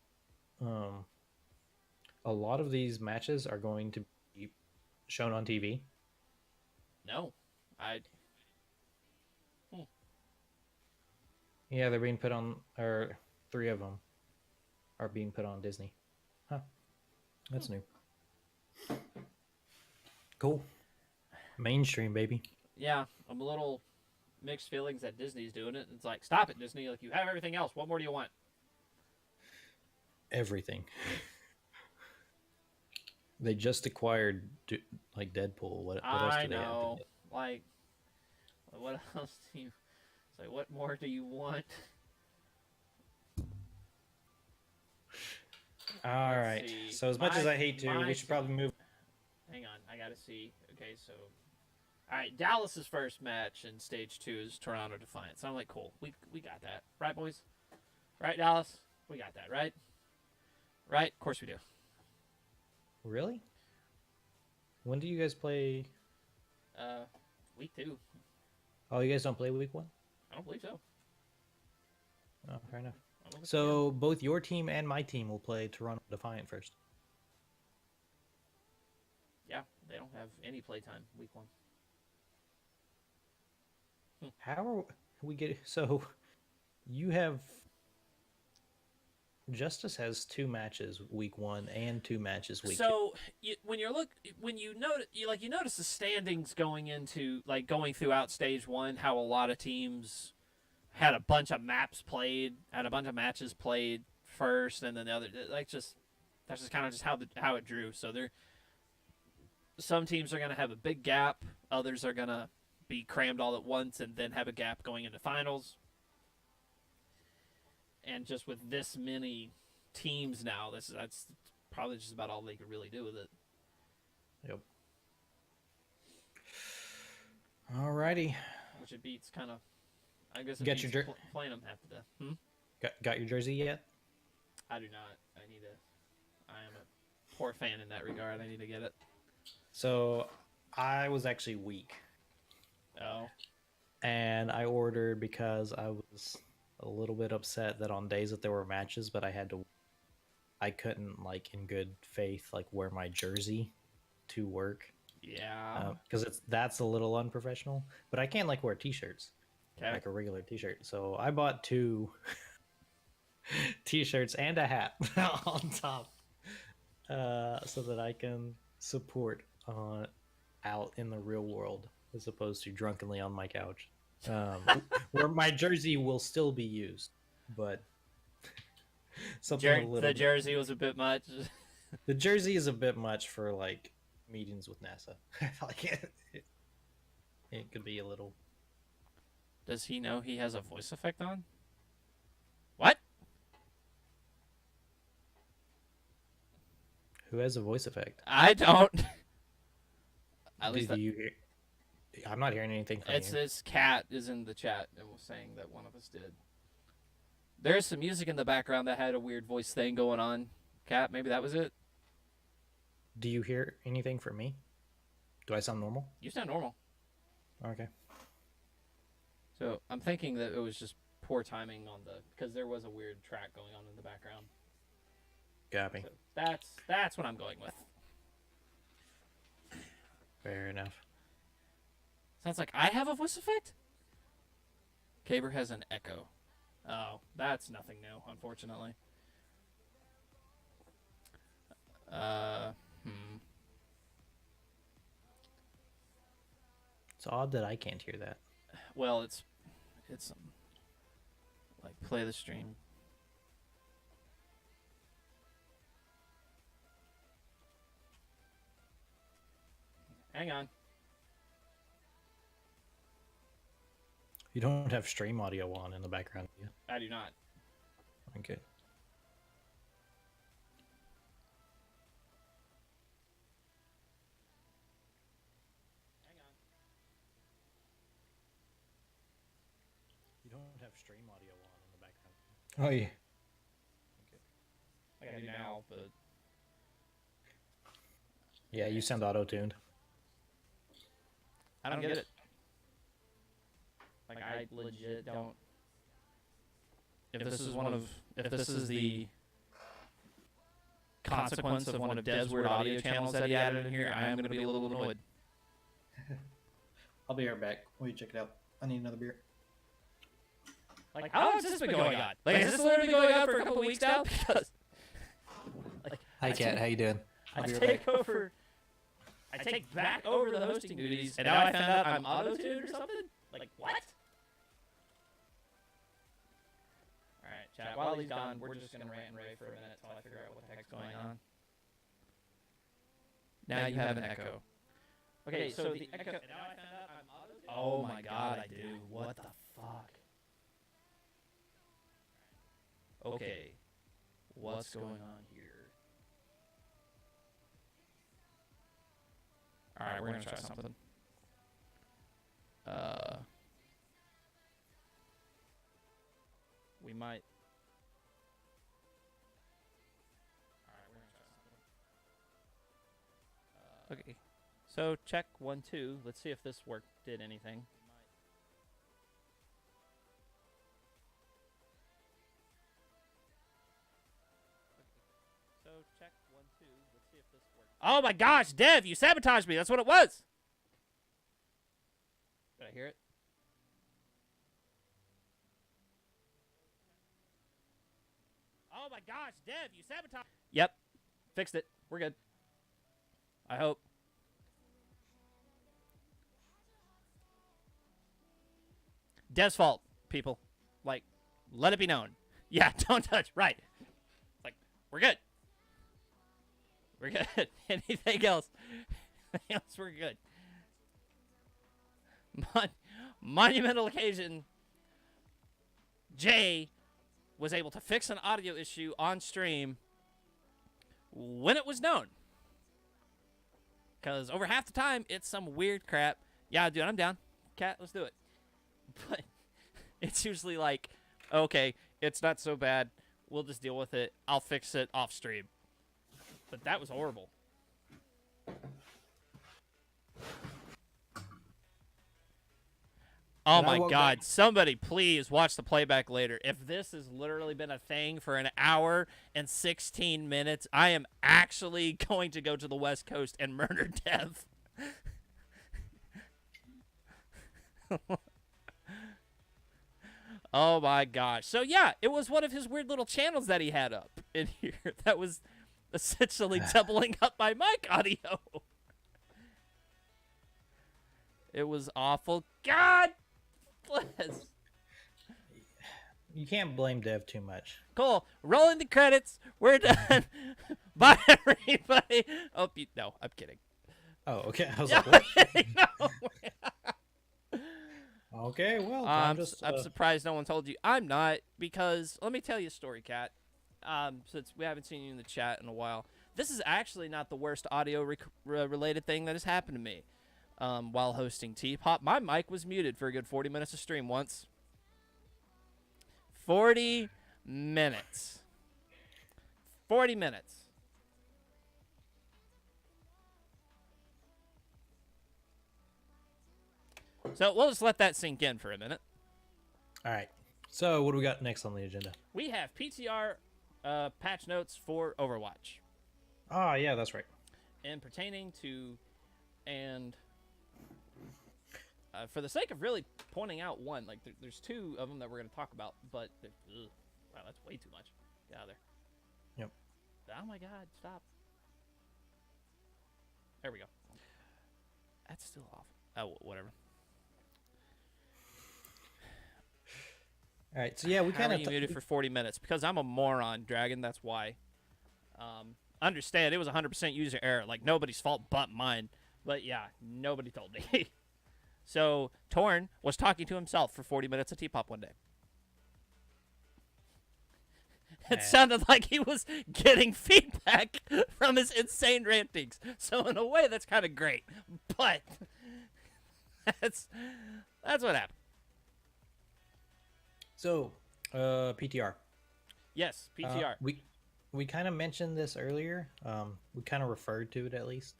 a lot of these matches are going to be shown on TV? No. Yeah, they're being put on, or 3 of them are being put on Disney. Huh. That's new. Cool. Mainstream, baby. Yeah, I'm a little mixed feelings that Disney's doing it. It's like, stop it, Disney. Like, you have everything else. What more do you want? Everything. They just acquired Deadpool. What else do they know. have? Like, what else do you... It's like, what more do you want? All right. see. So as much as I hate to, we should probably move. Hang on, I gotta see. Okay, so... Alright, Dallas's first match in Stage 2 is Toronto Defiance. So I'm like, cool. We got that. Right, boys? Right, Dallas? We got that, right? Right? Of course we do. Really? When do you guys play? Week 2. Oh, you guys don't play week 1? I don't believe so. Oh, fair enough. So both your team and my team will play Toronto Defiant first. Yeah, they don't have any playtime week 1. How are we get? So you have Justice has 2 matches week 1 and 2 matches week 2. So when you notice the standings going throughout Stage 1, how a lot of teams had a bunch of maps played, had a bunch of matches played first, and then the other that's just kind of just how it drew. So some teams are going to have a big gap, others are going to be crammed all at once and then have a gap going into finals. And just with this many teams now, that's probably just about all they could really do with it. Yep. Alrighty. Which it beats kind of, I guess. Get your playing them half the day. Got your jersey yet? I do not. I am a poor fan in that regard. I need to get it. So I was actually weak. Oh. And I ordered because I was a little bit upset that on days that there were matches, but I couldn't in good faith wear my jersey to work. Yeah. Because that's a little unprofessional. But I can't wear t-shirts, okay. a regular t-shirt. So I bought 2 t-shirts and a hat on top, so that I can support out in the real world as opposed to drunkenly on my couch. Where my jersey will still be used, but the jersey was a bit much. The jersey is a bit much for meetings with NASA. It could be a little Does he know he has a voice effect on? What? Who has a voice effect? I don't. At least Do you hear? I'm not hearing anything from it's you. this cat is in the chat and was saying that one of us did. There's some music in the background that had a weird voice thing going on. Cat, maybe that was it. Do you hear anything from me? Do I sound normal? You sound normal. Okay. So I'm thinking that it was just poor timing on the because there was a weird track going on in the background. Got me. So that's what I'm going with. Fair enough. Sounds like I have a voice effect? Caber has an echo. Oh, that's nothing new, unfortunately. It's odd that I can't hear that. Well, it's like play the stream. Hang on. You don't have stream audio on in the background, do you? I do not. Okay. Hang on. You don't have stream audio on in the background. Oh yeah. Like I do now, but Yeah, you sound auto-tuned. I don't get it. Like I legit don't. If this is the consequence of one of Dev's weird audio channels that he added in here, I am going to be a little annoyed. I'll be right back. Will you check it out? I need another beer. Like, how long has this been going on? Like, has this literally been going on for a couple weeks now? Because, like, Hi, Kat. How you doing? I take back over the hosting duties, and now I found out I'm auto-tuned or something? Like, what? Alright, chat, while he's gone, we're just gonna rant and rave for a minute until I figure out what the heck's going on. Now you have an echo. Okay, so the echo... And now I found out I'm auto-tuned? Oh my god, I do. What the fuck? Okay. What's going on here? Alright, we're gonna try something. We might. Alright, we're gonna try something. Okay. So, check 1, 2. Let's see if this did anything. So, check 1, 2. Let's see if this works. Oh my gosh, Dev, you sabotaged me. That's what it was. Did I hear it? Oh my gosh, Dev, you sabotaged. Yep. Fixed it. We're good. I hope. Dev's fault, people. Like, let it be known. Yeah, don't touch. Right. Like, we're good. We're good. Anything else? Anything else, we're good. Monumental occasion. Jay was able to fix an audio issue on stream when it was known. Because over half the time, it's some weird crap. Yeah, dude, I'm down. Cat, let's do it. But it's usually like, okay, it's not so bad. We'll just deal with it. I'll fix it off stream. But that was horrible. Oh my god, somebody please watch the playback later. If this has literally been a thing for an hour and 16 minutes, I am actually going to go to the West Coast and murder Dev. Oh my gosh. So yeah, it was one of his weird little channels that he had up in here that was essentially doubling up my mic audio. It was awful. God bless. You can't blame Dev too much. Cool. Rolling the credits. We're done. Bye, everybody. Oh, no, I'm kidding. Oh, okay. I was like, what? No. Okay, well, I'm surprised no one told you. I'm not, because let me tell you a story, Kat. Since we haven't seen you in the chat in a while, this is actually not the worst audio related thing that has happened to me. While hosting Tpop, my mic was muted for a good 40 minutes of stream once. 40 minutes. 40 minutes. So we'll just let that sink in for a minute. All right. So what do we got next on the agenda? We have PTR patch notes for Overwatch. Ah, yeah, that's right. And pertaining to, and for the sake of really pointing out one, like there's two of them that we're going to talk about, but wow, that's way too much. Get out of there. Yep. Oh my God, stop. There we go. That's still off. Oh, whatever. All right, so yeah, we kind of muted for 40 minutes because I'm a moron, Dragon. That's why. Understand it was 100% user error, like nobody's fault but mine. But yeah, nobody told me. So Toarn was talking to himself for 40 minutes of Tpop one day. It sounded like he was getting feedback from his insane rantings. So in a way, that's kind of great. But that's what happened. So, PTR. Yes, PTR. We kind of mentioned this earlier. We kind of referred to it at least.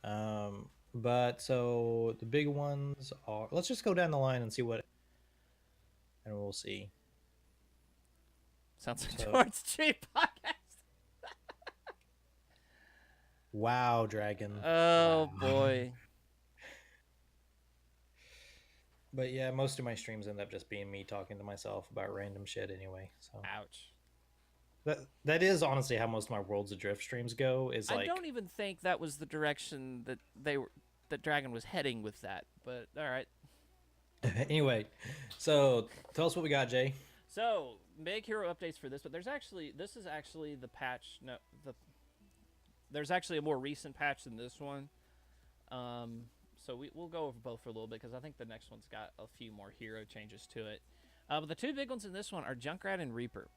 But so the big ones are. Let's just go down the line and see what, and we'll see. Sounds like Towards Tree podcast. Wow, Dragon. Oh wow. Boy. But yeah, most of my streams end up just being me talking to myself about random shit anyway. So ouch. That is honestly how most of my Worlds Adrift streams go. Is like, I don't even think that was the direction that Dragon was heading with that. But all right. Anyway, so tell us what we got, Jay. So big hero updates for this, but this is actually the patch. No, there's actually a more recent patch than this one. So we'll go over both for a little bit because I think the next one's got a few more hero changes to it. But the two big ones in this one are Junkrat and Reaper.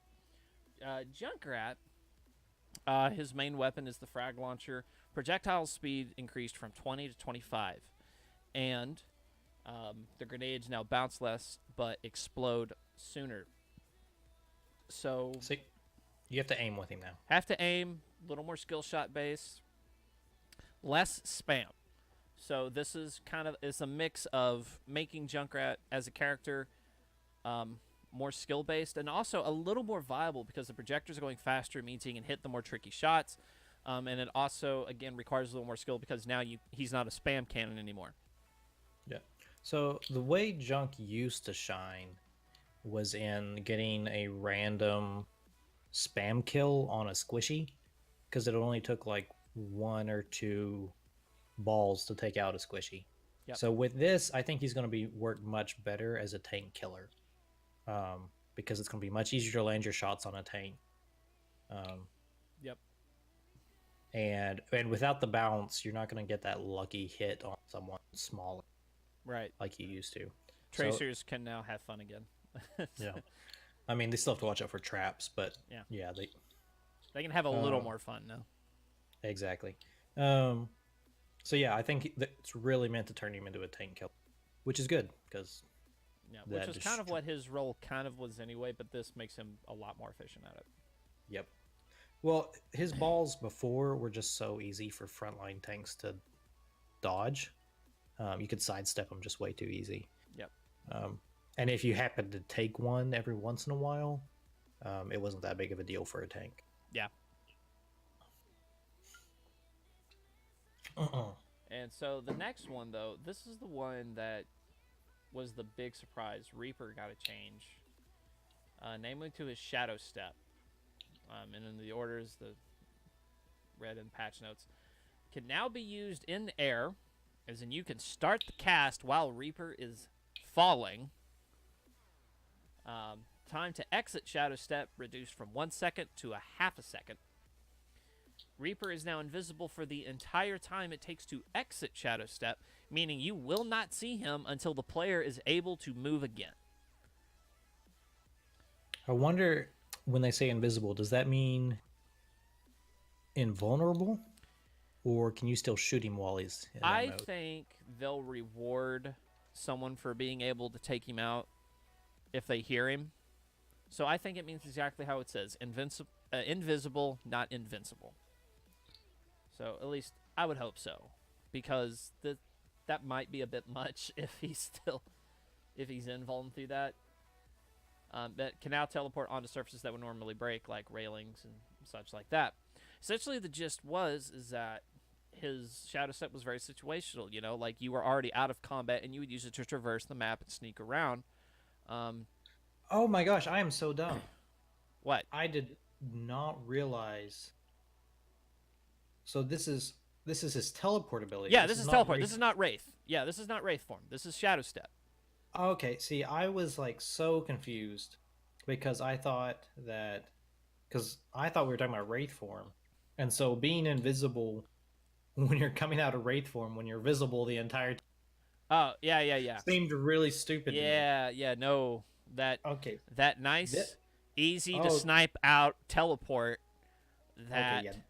Junkrat, his main weapon is the frag launcher. Projectile speed increased from 20 to 25. And the grenades now bounce less but explode sooner. So you have to aim with him now. Have to aim, a little more skill shot base, less spam. So this is it's a mix of making Junkrat as a character more skill based and also a little more viable because the projectors are going faster, means he can hit the more tricky shots. And it also again requires a little more skill because now he's not a spam cannon anymore. Yeah. So the way Junk used to shine was in getting a random spam kill on a squishy because it only took like 1 or 2 balls to take out a squishy. Yep. So with this, I think he's going to work much better as a tank killer because it's going to be much easier to land your shots on a tank. Yep. And without the bounce, you're not going to get that lucky hit on someone smaller. Right. Like you used to. Tracers can now have fun again. Yeah. I mean, they still have to watch out for traps, but yeah they can have a little more fun now. Exactly. So yeah, I think it's really meant to turn him into a tank killer, which is good because which is kind of what his role kind of was anyway, but this makes him a lot more efficient at it. Yep. Well, his balls before were just so easy for frontline tanks to dodge. You could sidestep them just way too easy. Yep. And if you happen to take one every once in a while, it wasn't that big of a deal for a tank. Yeah. And so the next one, though, this is the one that was the big surprise. Reaper got a change, namely to his Shadow Step. And in the orders, the read in patch notes, can now be used in the air, as in you can start the cast while Reaper is falling. Time to exit Shadow Step reduced from 1 second to a half a second. Reaper is now invisible for the entire time it takes to exit Shadow Step, meaning you will not see him until the player is able to move again. I wonder when they say invisible, does that mean invulnerable? Or can you still shoot him while he's in that I mode? think they'll reward someone for being able to take him out if they hear him. So I think it means exactly how it says. Invisible, not invincible. So at least I would hope so. Because that might be a bit much if he's invuln through that. But can now teleport onto surfaces that would normally break, like railings and such like that. Essentially, the gist is that his Shadow Step was very situational. You know, like you were already out of combat and you would use it to traverse the map and sneak around. Oh my gosh, I am so dumb. What? I did not realize. So this is his teleport ability. Yeah, this is teleport. Wraith. This is not Wraith. Yeah, this is not Wraith form. This is Shadow Step. Okay, see, I was like so confused because I thought we were talking about Wraith form, and so being invisible when you're coming out of Wraith form, when you're visible the entire time, Oh, yeah. seemed really stupid. Yeah, no. Okay. That nice, easy to Oh. snipe out teleport. That. Okay, yeah,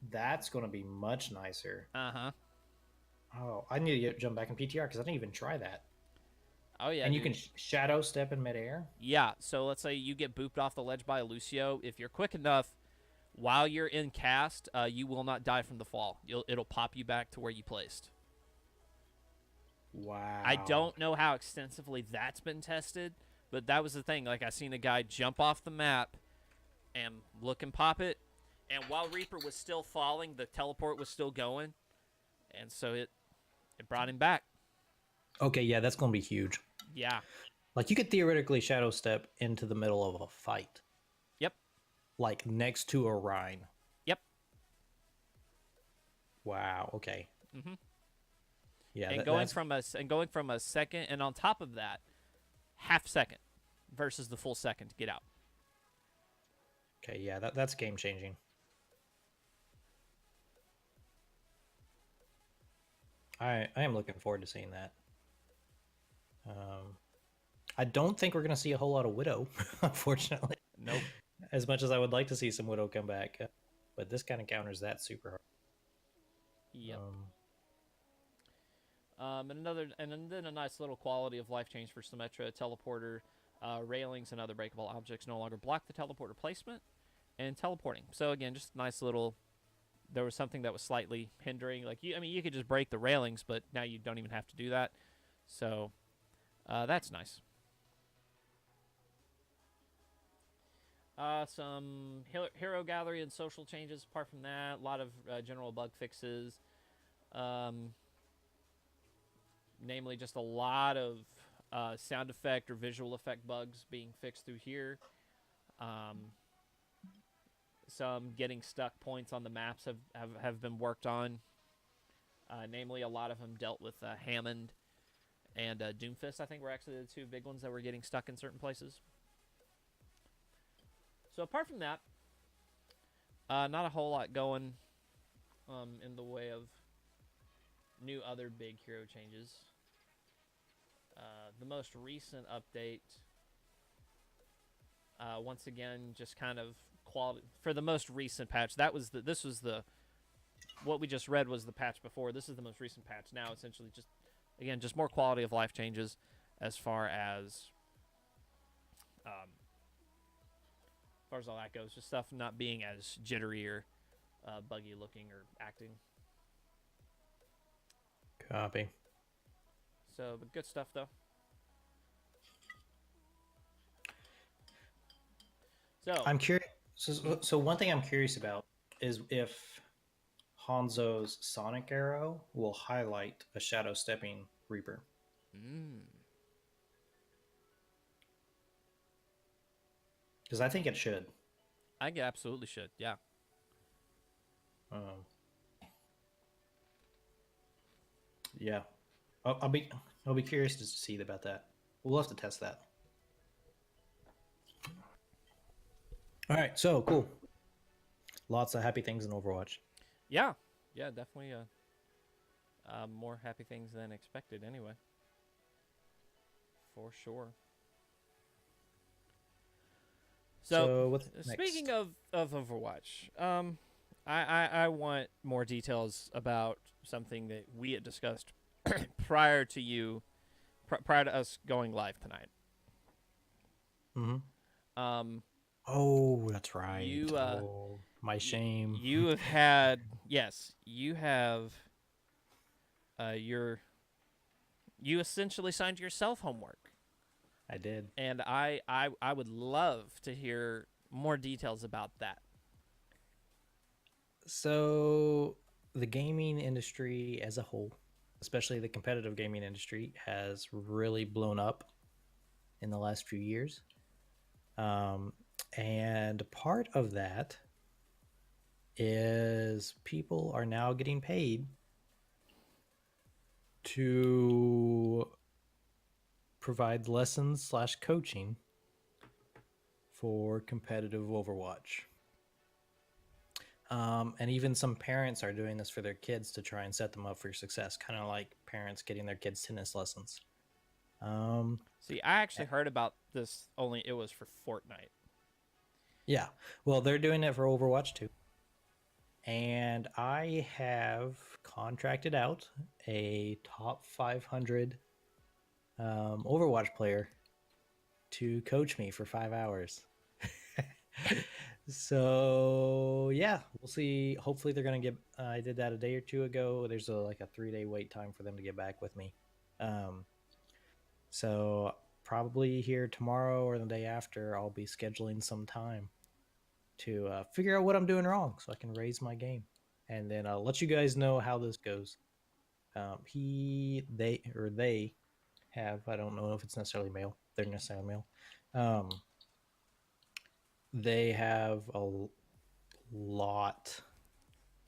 that's gonna be much nicer. Uh-huh. Oh, I need to jump back in PTR because I didn't even try that. Oh, yeah. And you dude. can shadow step in midair. Yeah, so let's say you get booped off the ledge by Lucio. If you're quick enough, while you're in cast, you will not die from the fall. It'll pop you back to where you placed. Wow. I don't know how extensively that's been tested, but that was the thing. Like, I seen a guy jump off the map and look and pop it, and while Reaper was still falling, the teleport was still going, and so it brought him back. Okay, yeah, that's gonna be huge. Yeah. Like you could theoretically shadow step into the middle of a fight. Yep. Like next to a Rhine. Yep. Wow. Okay. Mm-hmm. Yeah. And going from a second, and on top of that, half second versus the full second to get out. Okay. Yeah. That's game changing. I am looking forward to seeing that. I don't think we're gonna see a whole lot of Widow, unfortunately. Nope. As much as I would like to see some Widow come back, but this kind of counters that super hard. Yep. And then a nice little quality of life change for Symmetra. Teleporter, railings, and other breakable objects no longer block the teleporter placement and teleporting. So again, just nice little. There was something that was slightly hindering. Like you could just break the railings, but now you don't even have to do that. So that's nice. Some hero gallery and social changes. Apart from that, a lot of general bug fixes. Namely, just a lot of sound effect or visual effect bugs being fixed through here. Some getting stuck points on the maps have been worked on. Namely, a lot of them dealt with Hammond and Doomfist, I think, were actually the two big ones that were getting stuck in certain places. So apart from that, not a whole lot going in the way of new other big hero changes. The most recent update, once again, just kind of quality for the most recent patch. What we just read was the patch before. This is the most recent patch. Now, essentially, just more quality of life changes as far as all that goes. Just stuff not being as jittery or buggy looking or acting. Copy. So, but good stuff though. So I'm curious. So one thing I'm curious about is if Hanzo's Sonic Arrow will highlight a shadow stepping Reaper. Because I think it should. I think it absolutely should. Yeah. Yeah. I'll be curious to see about that. We'll have to test that. All right, so cool. Lots of happy things in Overwatch. Yeah, yeah, definitely. More happy things than expected, anyway. For sure. So, So what's speaking next? of Overwatch, I want more details about something that we had discussed prior to prior to us going live tonight. Mm-hmm. Um, Oh, that's right. you Oh, my shame. you have had, yes, you have your you essentially signed yourself homework, I did. and I would love to hear more details about that. So the gaming industry as a whole, especially the competitive gaming industry, has really blown up in the last few years. Um, and part of that is people are now getting paid to provide lessons slash coaching for competitive Overwatch. And even some parents are doing this for their kids to try and set them up for success, kind of like parents getting their kids tennis lessons. Um, See, I actually heard about this. Only it was for Fortnite. yeah, well, they're doing it for Overwatch too. And I have contracted out a top 500 Overwatch player to coach me for 5 hours. So yeah, we'll see. Hopefully they're gonna get. I did that a day or two ago. There's like a 3 day wait time for them to get back with me. Um, so probably here tomorrow or the day after, I'll be scheduling some time to figure out what I'm doing wrong so I can raise my game, and then I'll let you guys know how this goes. They have. I don't know if it's necessarily male. They're necessarily male. Um, they have a lot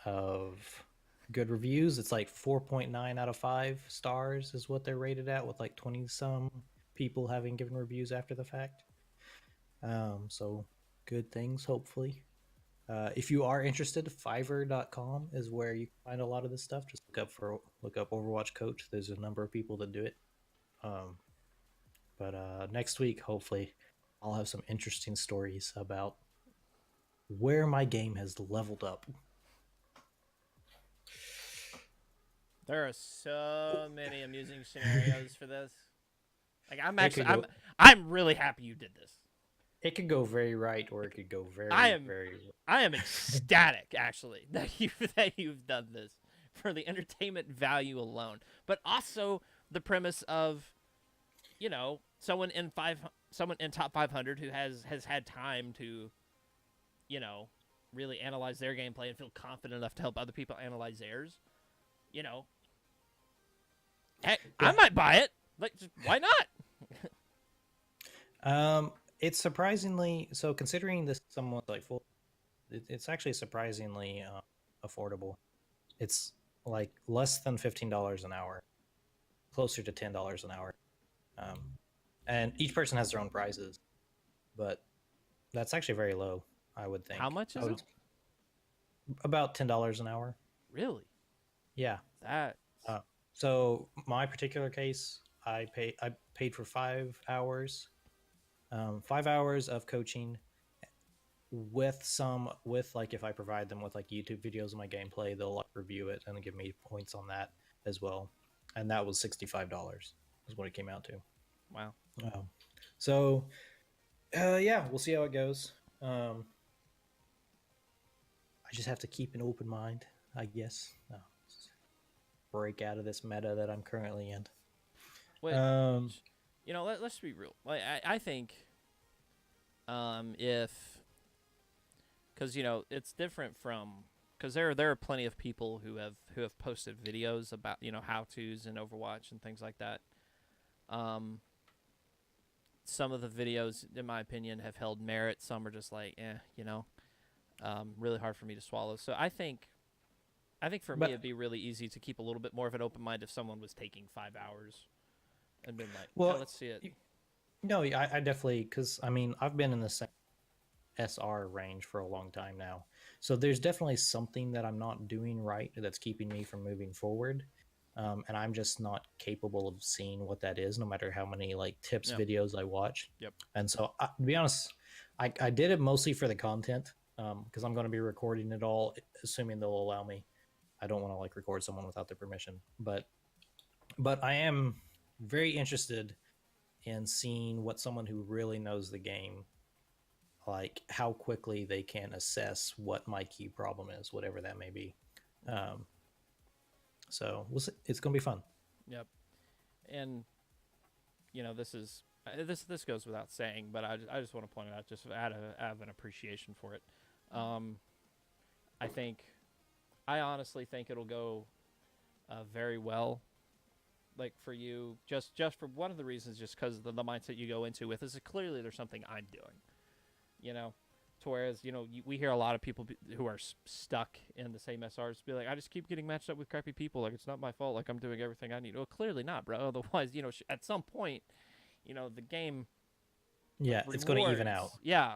of good reviews. It's like 4.9 out of 5 stars is what they're rated at, with like 20 some people having given reviews after the fact. So good things, hopefully. If you are interested, Fiverr.com is where you can find a lot of this stuff. Just look up Overwatch Coach. There's a number of people that do it. Um, but next week, hopefully, I'll have some interesting stories about where my game has leveled up. There are so many amusing scenarios for this. Like I'm really happy you did this. It could go very right, or it could go I very, am very. I am ecstatic actually that you've done this for the entertainment value alone, but also the premise of, someone in top 500 who has had time to, you know, really analyze their gameplay and feel confident enough to help other people analyze theirs. You know, heck, I Yeah. might buy it. Like, why not? It's surprisingly so considering this somewhat like full. It's actually surprisingly affordable. It's like less than $15 an hour, closer to $10 an hour. Um, and each person has their own prices, but that's actually very low. I would think. How much I is would it? about $10 an hour. Really? Yeah. That Uh, so my particular case, I paid for 5 hours, 5 hours of coaching with like if I provide them with like YouTube videos of my gameplay, they'll like review it and give me points on that as well. And that was $65 is what it came out to. wow. Um, so yeah, we'll see how it goes. I just have to keep an open mind, I guess. Break out of this meta that I'm currently in. Which, Um, let's be real. Like, I think, if, because it's different from, because there are plenty of people who have posted videos about how tos in Overwatch and things like that. Some of the videos, in my opinion, have held merit. Some are just like, really hard for me to swallow. So I think for me but it'd be really easy to keep a little bit more of an open mind if someone was taking 5 hours and been like, yeah, well, let's see it. no, I definitely because I mean I've been in the same SR range for a long time now. So there's definitely something that I'm not doing right that's keeping me from moving forward. And I'm just not capable of seeing what that is, no matter how many like tips Yep. videos I watch. Yep. And so, to be honest, I did it mostly for the content, because I'm going to be recording it all, assuming they'll allow me. I don't want to like record someone without their permission, but I am very interested in seeing what someone who really knows the game, like how quickly they can assess what my key problem is, whatever that may be. So we'll see. It's gonna be fun. Yep. And this is this goes without saying, but I just want to point it out just out of an appreciation for it. I honestly think it'll go very well. Like for you, just for one of the reasons, just because the mindset you go into with is clearly there's something I'm doing, to whereas we hear a lot of people who are stuck in the same SRs be like, I just keep getting matched up with crappy people, like it's not my fault, like I'm doing everything I need. Well, clearly not, bro. Otherwise, at some point, the game, It's going to even out. Yeah,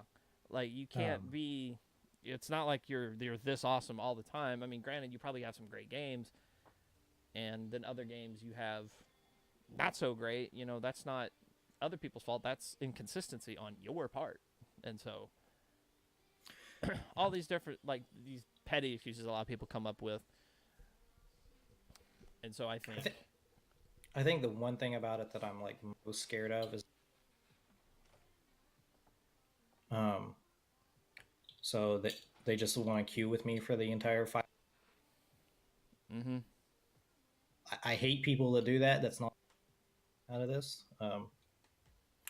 like you can't be. It's not like you're this awesome all the time. I mean, granted, you probably have some great games, and then other games you have not so great. That's not other people's fault. That's inconsistency on your part. And so all these different, like, these petty excuses a lot of people come up with. And so I think the one thing about it that I'm like most scared of is so that they just want to queue with me for the entire fight. Mm-hmm. I hate people that do that. That's not out of this.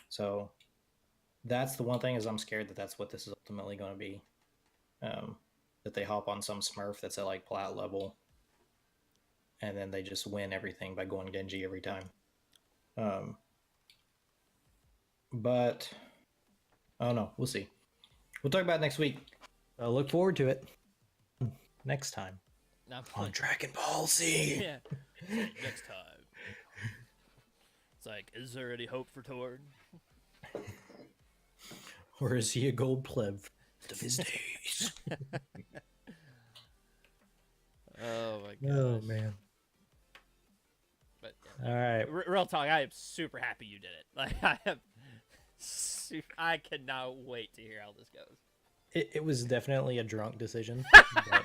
So that's the one thing, is I'm scared that that's what this is ultimately going to be. That they hop on some Smurf that's at like plat level, and then they just win everything by going Genji every time. But I don't know. We'll see. We'll talk about it next week. Look forward to it. Next time on Dragon Ball Z. Yeah. Next time. It's like, is there any hope for Toarn? Or is he a gold pleb for the rest of his days? Oh my gosh. Oh man. But all right. Real talk, I am super happy you did it. Like I cannot wait to hear how this goes. It was definitely a drunk decision. But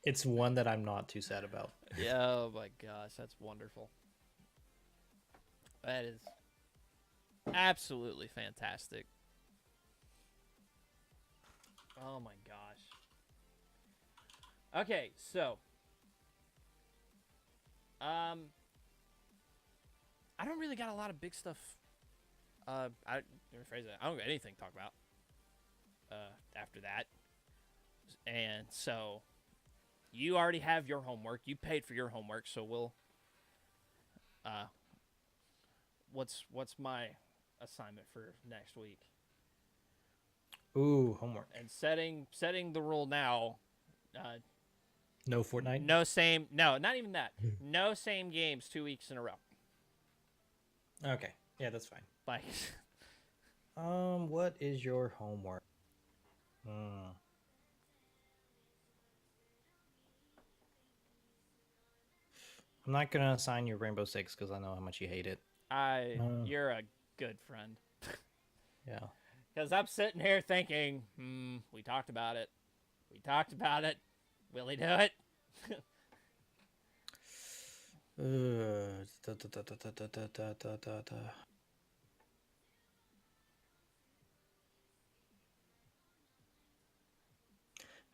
it's one that I'm not too sad about. Yeah, oh my gosh, that's wonderful. That is absolutely fantastic. Oh my gosh. Okay, so I don't really got a lot of big stuff. Let me rephrase that. I don't got anything to talk about after that. And so you already have your homework. You paid for your homework, so we'll what's my assignment for next week? Ooh, homework. And setting the rule now. No Fortnite? No, not even that. No same games 2 weeks in a row. Okay. Yeah, that's fine. Like what is your homework? I'm not gonna assign you Rainbow Six because I know how much you hate it. You're a good friend. Yeah. Because I'm sitting here thinking, we talked about it. Will he do it?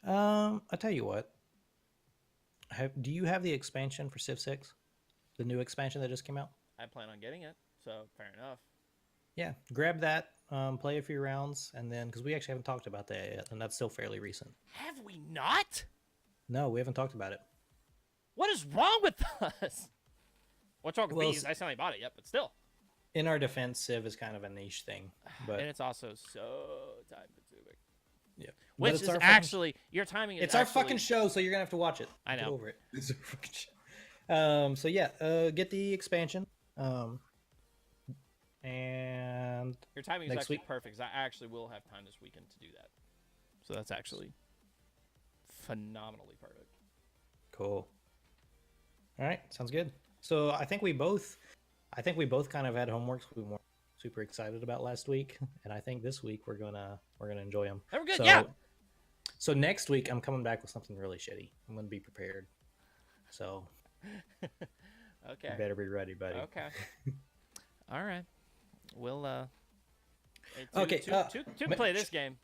I tell you what. Do you have the expansion for Civ 6? The new expansion that just came out? I plan on getting it, so fair enough. Yeah, grab that, play a few rounds, and then, because we actually haven't talked about that yet, and that's still fairly recent. Have we not? No, we haven't talked about it. What is wrong with us? What's wrong with these? I still ain't bought it yet, but still. In our defense, Civ is kind of a niche thing, but and it's also so time consuming. Yeah, which is actually your timing. It's our fucking show, so you're gonna have to watch it. I know. Get over it. It's our fucking show. So yeah, get the expansion. And your timing is next actually week perfect. 'Cause I actually will have time this weekend to do that. So that's actually phenomenally perfect. Cool. All right, sounds good. So I think we both kind of had homeworks we weren't super excited about last week, and I think this week we're gonna enjoy them. We're good, So, yeah. So next week I'm coming back with something really shitty. I'm gonna be prepared. So Okay. you better be ready, buddy. Okay. All right. We'll hey, Okay, two can play this game.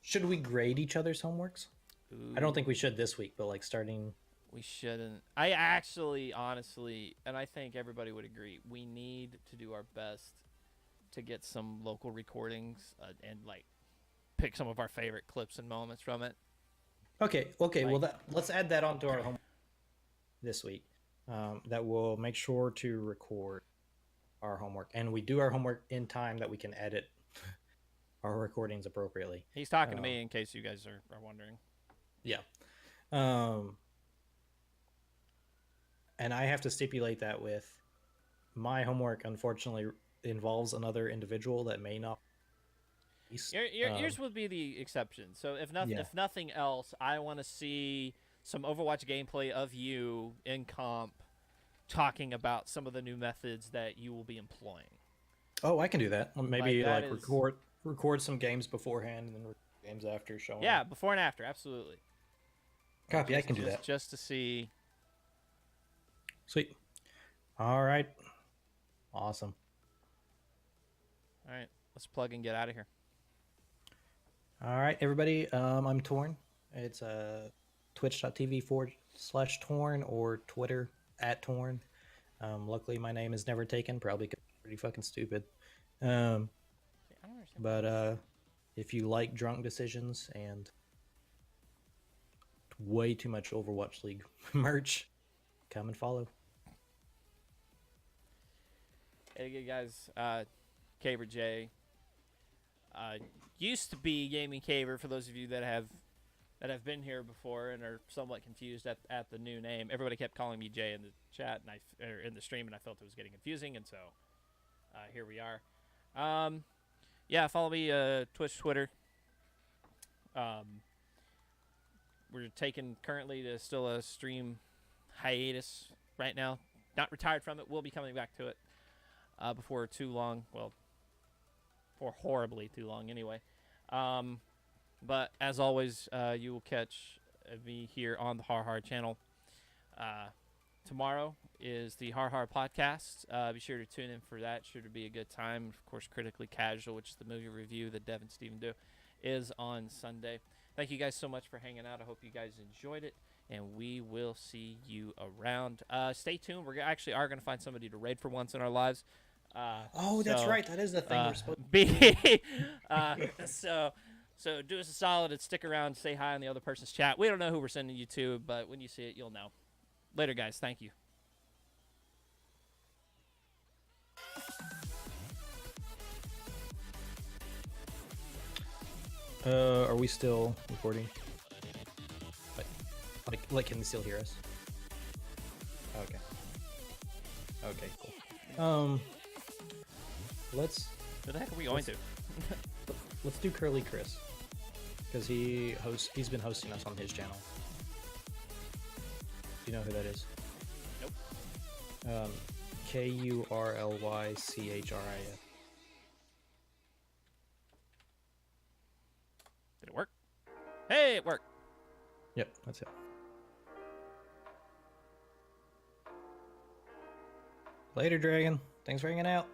Should we grade each other's homeworks? Ooh, I don't think we should this week, but like starting. we shouldn't. I actually, honestly, and I think everybody would agree, we need to do our best to get some local recordings and like pick some of our favorite clips and moments from it. Okay. Well, let's add that onto our homework this week. That will make sure to record our homework, and we do our homework in time that we can edit our recordings appropriately. He's talking to me in case you guys are wondering. Yeah. And I have to stipulate that with my homework, unfortunately, involves another individual that may not. Yours would be the exception. So if nothing else, I want to see some Overwatch gameplay of you in comp talking about some of the new methods that you will be employing. Oh, I can do that. Maybe Like, record some games beforehand and then record games after showing. Yeah, before and after, absolutely. Copy. I can do that. Just to see. Sweet. All right. Awesome. All right, let's plug and get out of here. All right, everybody. I'm Toarn. It's twitch.tv/Toarn or Twitter @Toarn. Luckily, my name is never taken, probably 'cause I'm pretty fucking stupid. I don't understand. But if you like drunk decisions and way too much Overwatch League merch, come and follow. Hey, good guys. Caver J. Used to be GamingCaver for those of you that have been here before and are somewhat confused at the new name. Everybody kept calling me Jay in the chat and or in the stream, and I felt it was getting confusing, and so here we are. Yeah, follow me Twitch, Twitter. We're taking currently to still a stream hiatus right now. Not retired from it. We'll be coming back to it before too long. Well, for horribly too long anyway. But as always, you will catch me here on the Har channel. Tomorrow is the Har podcast. Be sure to tune in for that. Sure to be a good time. Of course, Critically Casual, which is the movie review that Dev and Steven do, is on Sunday. Thank you guys so much for hanging out. I hope you guys enjoyed it, and we will see you around. Stay tuned. We actually are going to find somebody to raid for once in our lives. That's right. That is the thing we're supposed to be. So do us a solid and stick around, say hi on the other person's chat. We don't know who we're sending you to, but when you see it, you'll know. Later, guys. Thank you. Are we still recording? Like, can they still hear us? Okay. Okay, cool. Let's. Who the heck are we going to? Let's do Curly Chris, because he's been hosting us on his channel. Do you know who that is? Nope. KURLYCHRIS. Did it work? Hey, it worked. Yep, that's it. Later, Dragon. Thanks for hanging out.